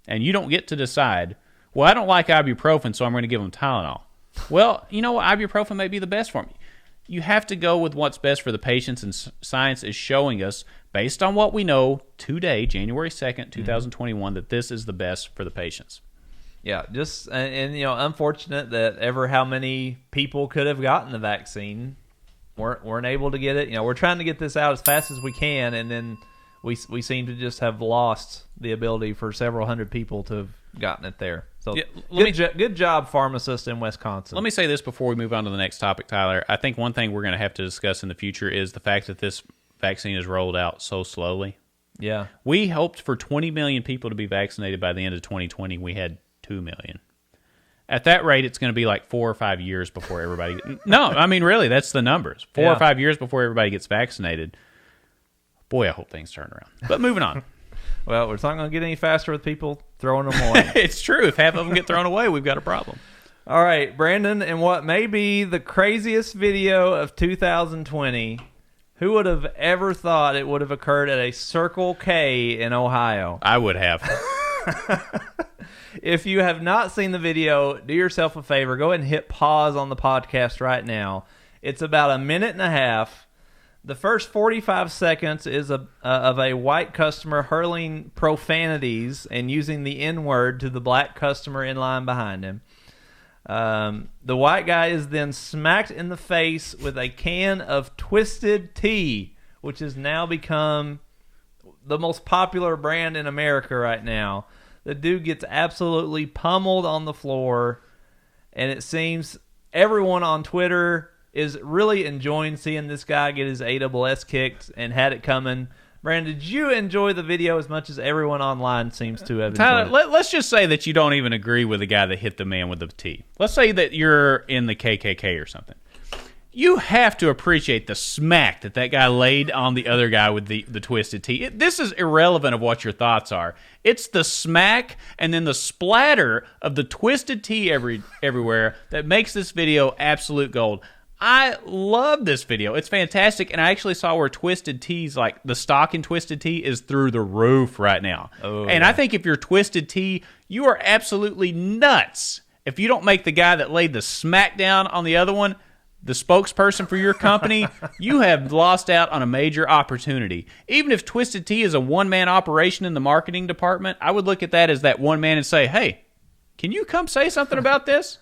And you don't get to decide, well, I don't like ibuprofen, so I'm going to give them Tylenol. Well, you know what? Ibuprofen may be the best for me. You have to go with what's best for the patients, and science is showing us, based on what we know today, January 2nd, 2021, that this is the best for the patients. Yeah, just and you know, unfortunate that how many people could have gotten the vaccine weren't able to get it. You know, we're trying to get this out as fast as we can, and then we seem to just have lost the ability for several hundred people to have gotten it there. So good job, pharmacist in Wisconsin. Let me say this before we move on to the next topic, Tyler. I think one thing we're going to have to discuss in the future is the fact that this vaccine is rolled out so slowly. Yeah. We hoped for 20 million people to be vaccinated by the end of 2020. We had 2 million. At that rate, it's going to be like 4 or 5 years before everybody... No, I mean, really, that's the numbers. 4 or 5 years before everybody gets vaccinated. Boy, I hope things turn around. But moving on. Well, it's not going to get any faster with people throwing them away. It's true. If half of them get thrown away, we've got a problem. All right, Brandon, in what may be the craziest video of 2020, who would have ever thought it would have occurred at a Circle K in Ohio? I would have. If you have not seen the video, do yourself a favor. Go ahead and hit pause on the podcast right now. It's about 1.5 minutes. The first 45 seconds is of a white customer hurling profanities and using the N-word to the black customer in line behind him. The white guy is then smacked in the face with a can of Twisted Tea, which has now become the most popular brand in America right now. The dude gets absolutely pummeled on the floor, and it seems everyone on Twitter is really enjoying seeing this guy get his ASS kicked and had it coming. Brandon, did you enjoy the video as much as everyone online seems to have Tyler, enjoyed it? let's just say that you don't even agree with the guy that hit the man with the T. Let's say that you're in the KKK or something. You have to appreciate the smack that guy laid on the other guy with the twisted T. This is irrelevant of what your thoughts are. It's the smack and then the splatter of the twisted T everywhere that makes this video absolute gold. I love this video. It's fantastic, and I actually saw where Twisted Tea's, like the stock in Twisted Tea is through the roof right now. Oh, and yeah. I think if you're Twisted Tea, you are absolutely nuts if you don't make the guy that laid the smackdown on the other one the spokesperson for your company. You have lost out on a major opportunity. Even if Twisted Tea is a one-man operation in the marketing department, I would look at that as that one man and say, hey, can you come say something about this?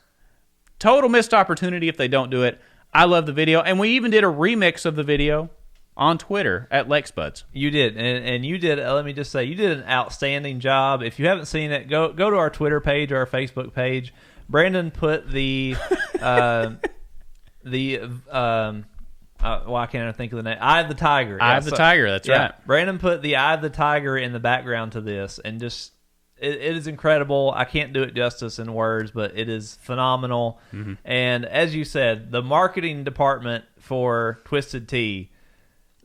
Total missed opportunity if they don't do it. I love the video, and we even did a remix of the video on Twitter at LexBuds. You did, and you did. Let me just say, you did an outstanding job. If you haven't seen it, go to our Twitter page or our Facebook page. Brandon put the why can't I think of the name? Eye of the Tiger. Eye of the Tiger. That's right. Brandon put the Eye of the Tiger in the background to this, and just. It is incredible. I can't do it justice in words, but it is phenomenal. Mm-hmm. And as you said, the marketing department for Twisted Tea,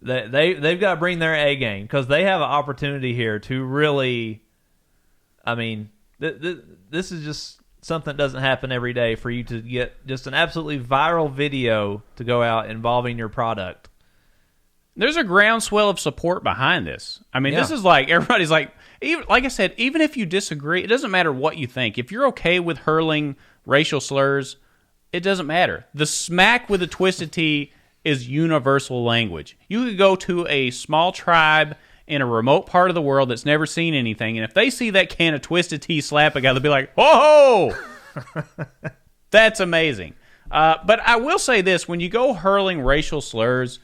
they've got to bring their A game because they have an opportunity here to really. I mean, this is just something that doesn't happen every day for you to get just an absolutely viral video to go out involving your product. There's a groundswell of support behind this. I mean, This is like everybody's like. Even, like I said, even if you disagree, it doesn't matter what you think. If you're okay with hurling racial slurs, it doesn't matter. The smack with a Twisted Tea is universal language. You could go to a small tribe in a remote part of the world that's never seen anything, and if they see that can of Twisted Tea slap a guy, they'll be like, "Oh, that's amazing." But I will say this: when you go hurling racial slurs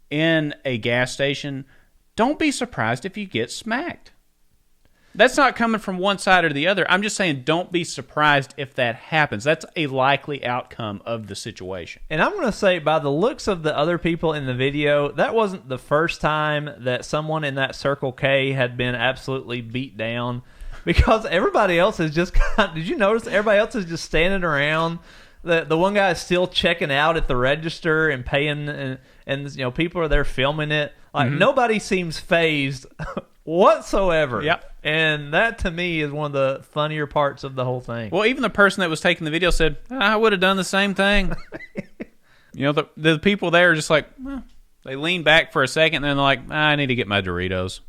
in a gas station, don't be surprised if you get smacked. That's not coming from one side or the other. I'm just saying don't be surprised if that happens. That's a likely outcome of the situation. And I'm going to say, by the looks of the other people in the video, that wasn't the first time that someone in that Circle K had been absolutely beat down, because everybody else is just did you notice everybody else is just standing around? The one guy is still checking out at the register and paying, and you know, people are there filming it. Like, nobody seems fazed whatsoever. Yep. And that, to me, is one of the funnier parts of the whole thing. Well, even the person that was taking the video said, I would have done the same thing. You know, the people there are just like, they lean back for a second, and then they're like, I need to get my Doritos.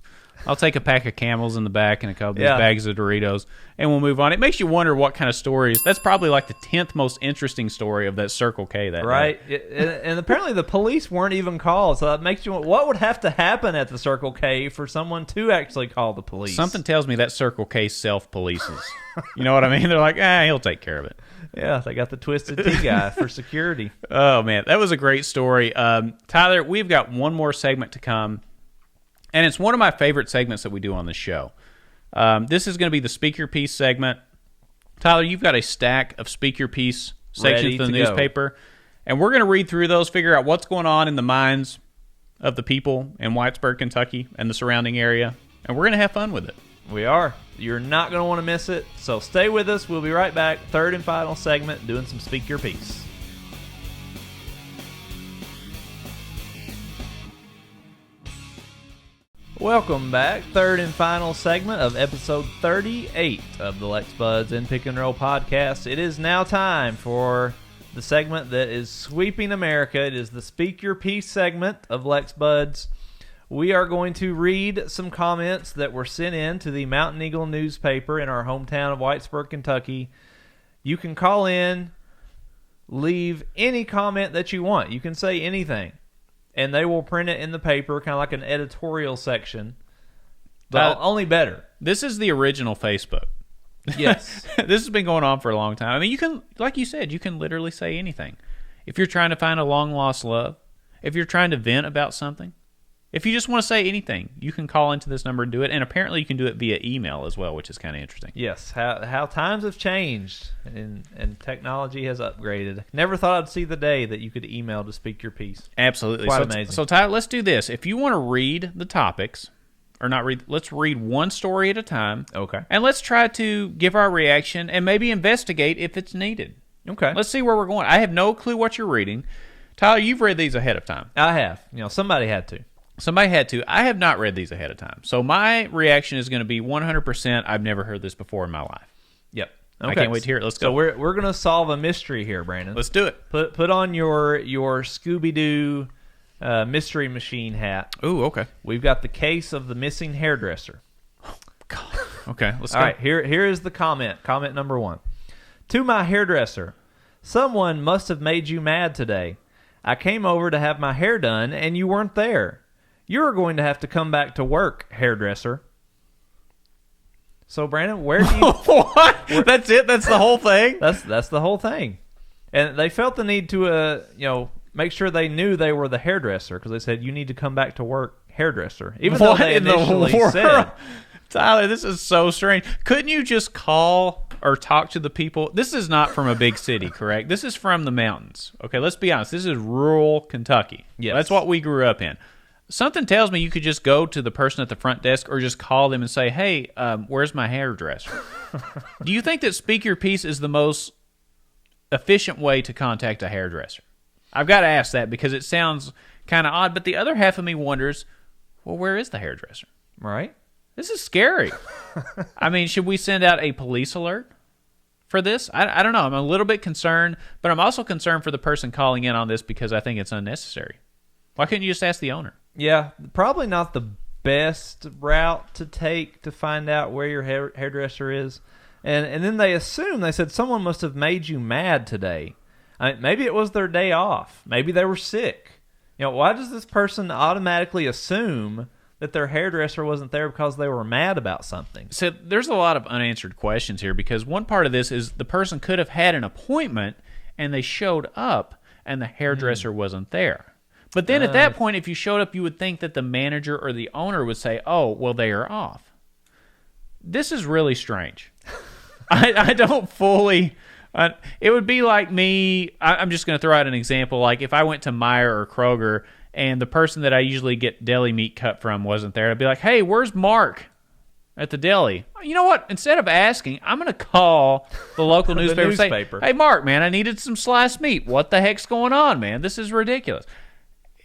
I'll take a pack of Camels in the back and a couple of these bags of Doritos, and we'll move on. It makes you wonder what kind of stories. That's probably like the 10th most interesting story of that Circle K that day. And apparently the police weren't even called, so that makes you wonder, what would have to happen at the Circle K for someone to actually call the police? Something tells me that Circle K self-polices. You know what I mean? They're like, he'll take care of it. Yeah, they got the Twisted Tea guy for security. Oh, man, that was a great story. Tyler, we've got one more segment to come. And it's one of my favorite segments that we do on the show. This is going to be the Speak Your Piece segment. Tyler, you've got a stack of Speak Your Piece sections from the newspaper. And we're going to read through those, figure out what's going on in the minds of the people in Whitesburg, Kentucky, and the surrounding area. And we're going to have fun with it. We are. You're not going to want to miss it. So stay with us. We'll be right back. Third and final segment, doing some Speak Your Piece. Welcome back. Third and final segment of episode 38 of the Lex Buds and Pick and Roll podcast. It is now time for the segment that is sweeping America. It is the Speak Your Piece segment of Lex Buds. We are going to read some comments that were sent in to the Mountain Eagle newspaper in our hometown of Whitesburg, Kentucky. You can call in, leave any comment that you want. You can say anything. And they will print it in the paper, kind of like an editorial section, but only better. This is the original Facebook. Yes. This has been going on for a long time. I mean, you can, like you said, you can literally say anything. If you're trying to find a long-lost love, if you're trying to vent about something, If you just want to say anything, you can call into this number and do it. And apparently you can do it via email as well, which is kind of interesting. Yes, how times have changed and technology has upgraded. Never thought I'd see the day that you could email to speak your piece. Absolutely. Quite amazing. So, Ty, let's do this. If you want to read the topics, or not read, let's read one story at a time. Okay. And let's try to give our reaction and maybe investigate if it's needed. Okay. Let's see where we're going. I have no clue what you're reading. Tyler, you've read these ahead of time. I have. Somebody had to. Somebody had to. I have not read these ahead of time. So my reaction is going to be 100%. I've never heard this before in my life. Yep. Okay. I can't wait to hear it. Let's go. So we're going to solve a mystery here, Brandon. Let's do it. Put on your Scooby-Doo mystery machine hat. Ooh, okay. We've got the case of the missing hairdresser. God. Okay, let's go. All right, here is the comment. Comment number 1. To my hairdresser, someone must have made you mad today. I came over to have my hair done, and you weren't there. You're going to have to come back to work, hairdresser. So, Brandon, where do you... What? That's it? That's the whole thing? That's the whole thing. And they felt the need to, make sure they knew they were the hairdresser, because they said, you need to come back to work, hairdresser. Even though they initially said... Tyler, this is so strange. Couldn't you just call or talk to the people? This is not from a big city, correct? This is from the mountains. Okay, let's be honest. This is rural Kentucky. Yes. That's what we grew up in. Something tells me you could just go to the person at the front desk or just call them and say, hey, where's my hairdresser? Do you think that Speak Your Piece is the most efficient way to contact a hairdresser? I've got to ask that because it sounds kind of odd, but the other half of me wonders, well, where is the hairdresser? Right? This is scary. I mean, should we send out a police alert for this? I don't know. I'm a little bit concerned, but I'm also concerned for the person calling in on this because I think it's unnecessary. Why couldn't you just ask the owner? Yeah, probably not the best route to take to find out where your hairdresser is. And then they said someone must have made you mad today. Maybe it was their day off. Maybe they were sick. Why does this person automatically assume that their hairdresser wasn't there because they were mad about something? So there's a lot of unanswered questions here because one part of this is the person could have had an appointment and they showed up and the hairdresser wasn't there. But then at that point, if you showed up, you would think that the manager or the owner would say, oh, well, they are off. This is really strange. I don't fully... it would be like me... I'm just going to throw out an example. Like if I went to Meijer or Kroger and the person that I usually get deli meat cut from wasn't there, I'd be like, hey, where's Mark at the deli? You know what? Instead of asking, I'm going to call the local newspaper and say, hey, Mark, man, I needed some sliced meat. What the heck's going on, man? This is ridiculous.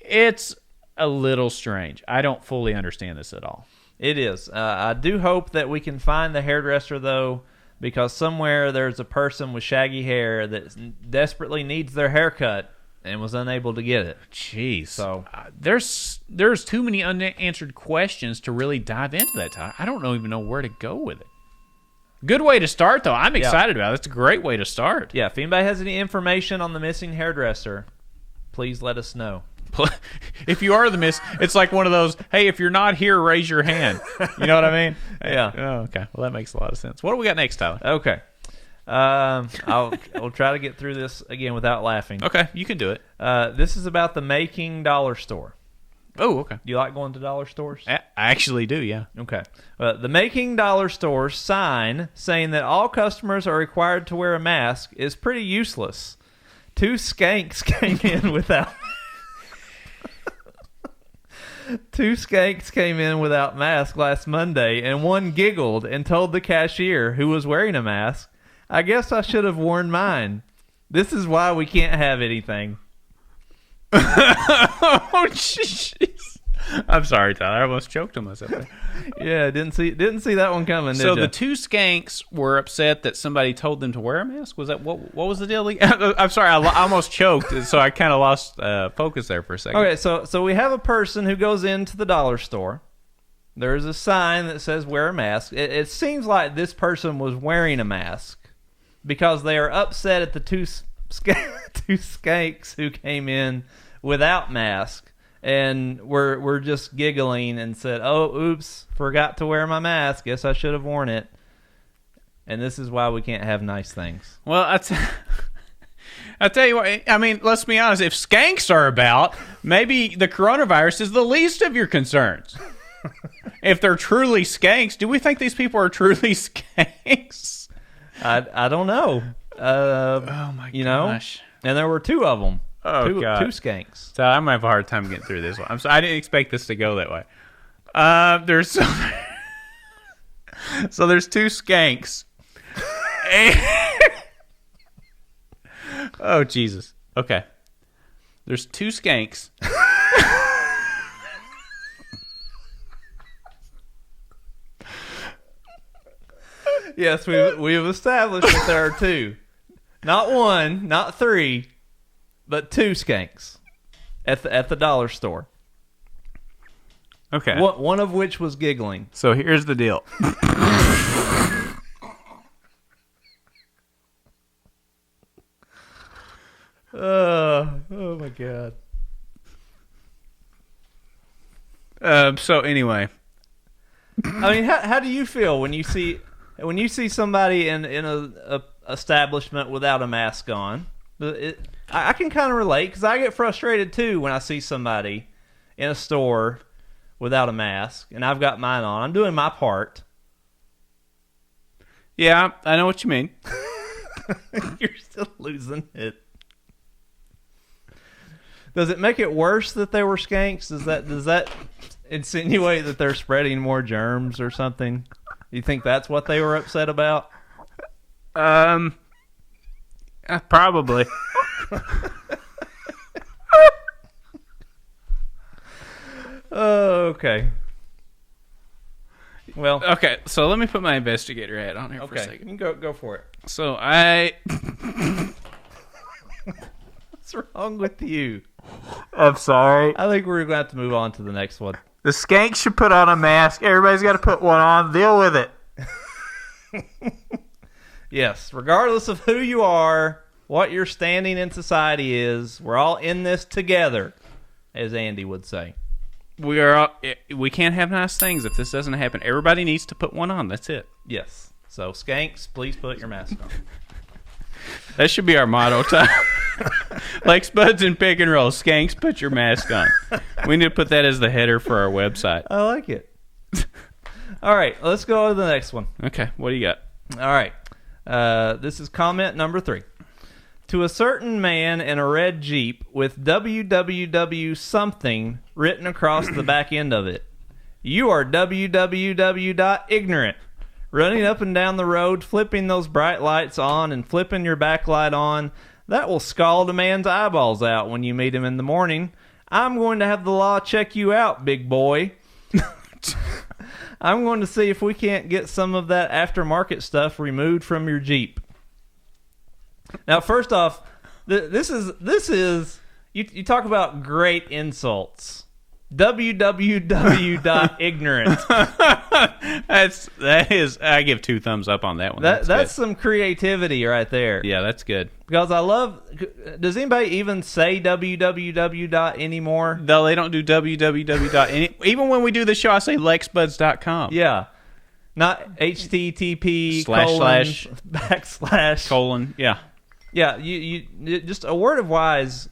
It's a little strange. I don't fully understand this at all. It is. I do hope that we can find the hairdresser, though, because somewhere there's a person with shaggy hair that desperately needs their haircut and was unable to get it. Jeez. So there's too many unanswered questions to really dive into that time. I don't even know where to go with it. Good way to start, though. I'm excited about it. It's a great way to start. Yeah, if anybody has any information on the missing hairdresser, please let us know. If you are the miss, it's like one of those, hey, if you're not here, raise your hand. You know what I mean? Yeah. Oh, okay. Well, that makes a lot of sense. What do we got next, Tyler? Okay. I'll try to get through this again without laughing. Okay, you can do it. This is about the Making Dollar Store. Oh, okay. Do you like going to dollar stores? I actually do, yeah. Okay. The Making Dollar Store sign saying that all customers are required to wear a mask is pretty useless. 2 skanks came in without... 2 skanks came in without mask last Monday, and one giggled and told the cashier, who was wearing a mask, I guess I should have worn mine. This is why we can't have anything. Oh, jeez. I'm sorry, Tyler. I almost choked on myself there. Yeah, didn't see that one coming, So did the ya? 2 skanks were upset that somebody told them to wear a mask? Was that what was the deal? I'm sorry, I almost choked, so I kind of lost focus there for a second. Okay, so we have a person who goes into the dollar store. There's a sign that says wear a mask. It seems like this person was wearing a mask because they are upset at the 2 skanks who came in without mask. And we're just giggling and said, oh, oops, forgot to wear my mask. Guess I should have worn it. And this is why we can't have nice things. Well, I tell you what, I mean, let's be honest. If skanks are about, maybe the coronavirus is the least of your concerns. If they're truly skanks, do we think these people are truly skanks? I don't know. Oh my gosh! And there were two of them. Oh God, two skanks. So I'm gonna have a hard time getting through this one. I didn't expect this to go that way. There's so there's two skanks. Oh Jesus. Okay. There's two skanks. Yes, we've established that there are two. Not one, not three, but two skanks at the dollar store. Okay. One of which was giggling. So here's the deal. Oh my God. So anyway, I mean, how do you feel when you see somebody in a establishment without a mask on? I can kind of relate because I get frustrated too when I see somebody in a store without a mask and I've got mine on. I'm doing my part. Yeah, I know what you mean. You're still losing it. Does it make it worse that they were skanks? Does that insinuate that they're spreading more germs or something? You think that's what they were upset about? Probably. Oh, okay. Well, okay. So let me put my investigator hat on here for a okay. second. You can go for it. So What's wrong with you? I'm sorry. I think we're going to have to move on to the next one. The skanks should put on a mask. Everybody's got to put one on. Deal with it. Yes, regardless of who you are, what your standing in society is, we're all in this together, as Andy would say. We can't have nice things if this doesn't happen. Everybody needs to put one on. That's it. Yes. So, skanks, please put your mask on. That should be our motto. Like Spuds and Pick and Roll. Skanks, put your mask on. We need to put that as the header for our website. I like it. All right, let's go to the next one. Okay, what do you got? All right. This is comment number 3. To a certain man in a red Jeep with www something written across the back end of it. You are www.ignorant. Running up and down the road, flipping those bright lights on and flipping your backlight on. That will scald a man's eyeballs out when you meet him in the morning. I'm going to have the law check you out, big boy. I'm going to see if we can't get some of that aftermarket stuff removed from your Jeep. Now, first off, this is you talk about great insults. www.ignorant. that is. I give 2 thumbs up on that one. That's some creativity right there. Yeah, that's good. Because I love. Does anybody even say www. anymore? No, they don't do www. Even when we do the show, I say lexbuds.com. Yeah, not http / colon. Yeah. Yeah, you just a word of wise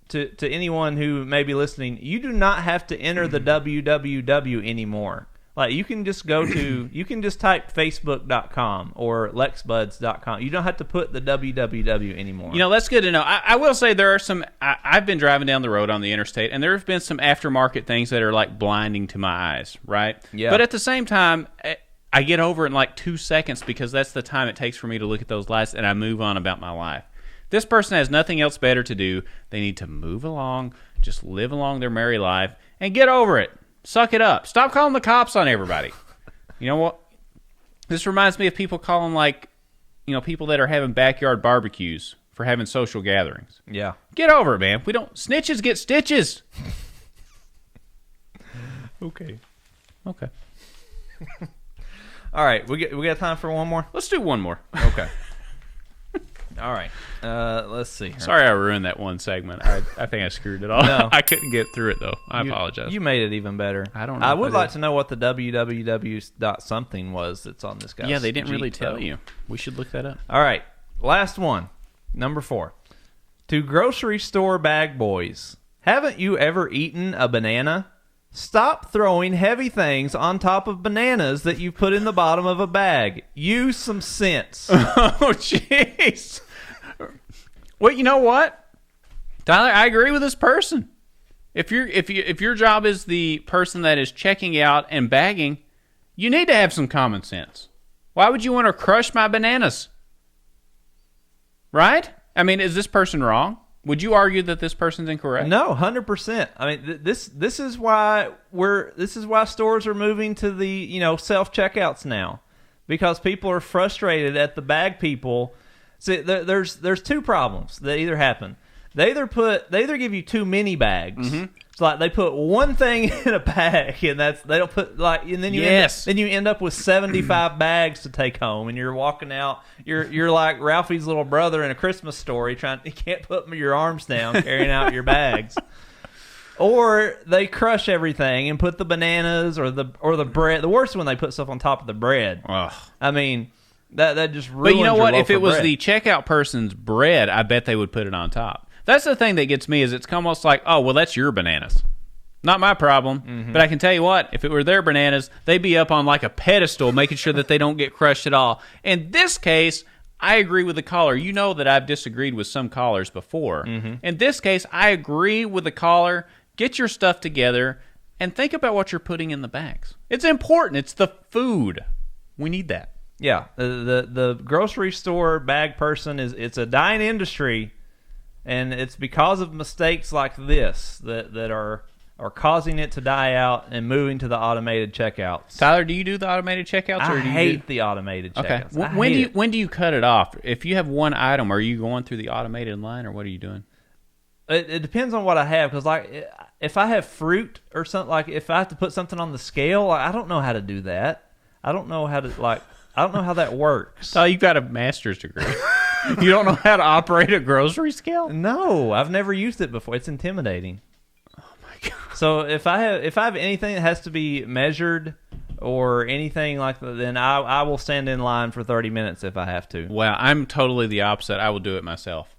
to anyone who may be listening. You do not have to enter the www anymore. Like you can just type facebook.com or lexbuds.com. You don't have to put the www anymore. You know, that's good to know. I will say there are some. I've been driving down the road on the interstate, and there have been some aftermarket things that are like blinding to my eyes, right? Yeah. But at the same time, I get over it in like 2 seconds because that's the time it takes for me to look at those lights, and I move on about my life. This person has nothing else better to do. They need to move along, just live along their merry life, and get over it. Suck it up. Stop calling the cops on everybody. You know what? This reminds me of people calling, like, you know, people that are having backyard barbecues for having social gatherings. Yeah. Get over it, man. We don't. Snitches get stitches. Okay. Okay. All right. We got time for one more? Let's do one more. Okay. All right. Let's see. Sorry I ruined that one segment. I think I screwed it all. No. I couldn't get through it, though. I apologize. You made it even better. I don't know. I would like to know what the www.something was that's on this guy's Yeah, they didn't Jeep, really tell though. you. We should look that up. All right. Last one. Number 4. To grocery store bag boys. Haven't you ever eaten a banana? Stop throwing heavy things on top of bananas that you put in the bottom of a bag. Use some sense. Oh, jeez. Well, you know what, Tyler? I agree with this person. If your job is the person that is checking out and bagging, you need to have some common sense. Why would you want to crush my bananas? Right? I mean, is this person wrong? Would you argue that this person's incorrect? No, 100%. I mean, this is why stores are moving to the self checkouts now, because people are frustrated at the bag people. See, there's two problems that either happen. They either give you too many bags. Mm-hmm. It's like they put one thing in a bag, and they don't put and then you end up with 75 bags to take home, and you're walking out. You're like Ralphie's little brother in A Christmas Story, you can't put your arms down carrying out your bags. Or they crush everything and put the bananas or the bread. The worst when they put stuff on top of the bread. Ugh. I mean, that just ruins. But you know what? If it was bread. The checkout person's bread, I bet they would put it on top. That's the thing that gets me, is it's almost like, oh, well, that's your bananas. Not my problem. Mm-hmm. But I can tell you what, if it were their bananas, they'd be up on like a pedestal making sure that they don't get crushed at all. In this case, I agree with the caller. You know that I've disagreed with some callers before. Mm-hmm. In this case, I agree with the caller. Get your stuff together and think about what you're putting in the bags. It's important. It's the food. We need that. Yeah. The grocery store bag person, it's a dying industry. And it's because of mistakes like this that are causing it to die out and moving to the automated checkouts. Tyler, do you do the automated checkouts? I hate the automated checkouts. Okay. When do you cut it off? If you have one item, are you going through the automated line, or what are you doing? It depends on what I have, because if I have fruit or something, like if I have to put something on the scale, I don't know how to do that. I don't know how that works. Oh, you've got a master's degree. You don't know how to operate a grocery scale? No, I've never used it before. It's intimidating. Oh my god! So if I have anything that has to be measured or anything like that, then I will stand in line for 30 minutes if I have to. Wow, I'm totally the opposite. I will do it myself.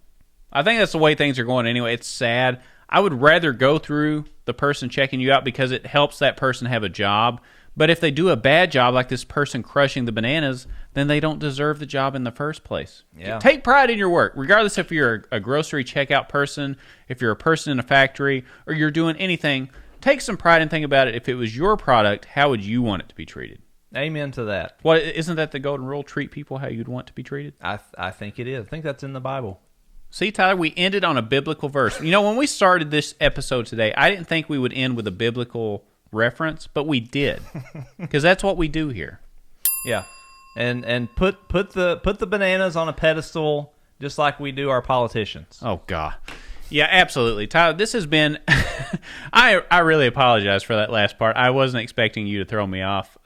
I think that's the way things are going anyway. It's sad. I would rather go through the person checking you out because it helps that person have a job. But if they do a bad job, like this person crushing the bananas, then they don't deserve the job in the first place. Yeah. Take pride in your work, regardless if you're a grocery checkout person, if you're a person in a factory, or you're doing anything. Take some pride and think about it. If it was your product, how would you want it to be treated? Amen to that. Well, isn't that the golden rule? Treat people how you'd want to be treated? I think it is. I think that's in the Bible. See, Tyler, we ended on a biblical verse. You know, when we started this episode today, I didn't think we would end with a biblical reference, but we did, because that's what we do here. Yeah, and put the bananas on a pedestal, just like we do our politicians. Oh God, yeah, absolutely, Tyler. This has been. I really apologize for that last part. I wasn't expecting you to throw me off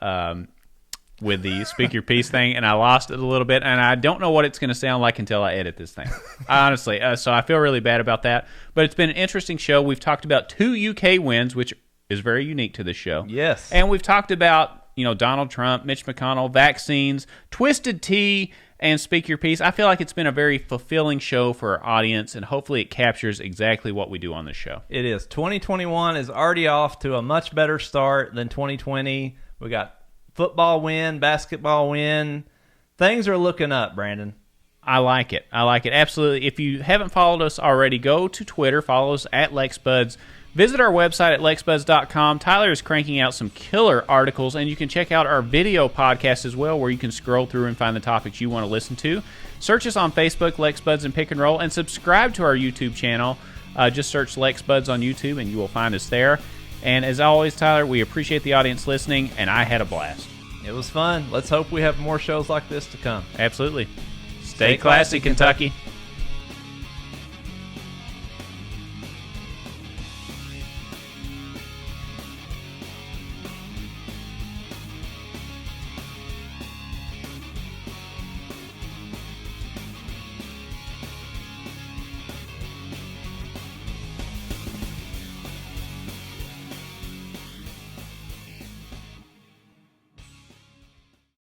with the speak your piece thing, and I lost it a little bit, and I don't know what it's going to sound like until I edit this thing. Honestly, so I feel really bad about that. But it's been an interesting show. We've talked about 2 UK wins, which is very unique to this show. Yes. And we've talked about, Donald Trump, Mitch McConnell, vaccines, Twisted Tea, and Speak Your Piece. I feel like it's been a very fulfilling show for our audience, and hopefully it captures exactly what we do on this show. It is. 2021 is already off to a much better start than 2020. We got football win, basketball win. Things are looking up, Brandon. I like it. Absolutely. If you haven't followed us already, go to Twitter, follow us at LexBuds. Visit our website at lexbuds.com. Tyler is cranking out some killer articles, and you can check out our video podcast as well, where you can scroll through and find the topics you want to listen to. Search us on Facebook, LexBuds and Pick and Roll, and subscribe to our YouTube channel. Just search LexBuds on YouTube, and you will find us there. And as always, Tyler, we appreciate the audience listening, and I had a blast. It was fun. Let's hope we have more shows like this to come. Absolutely. Stay classy, Kentucky.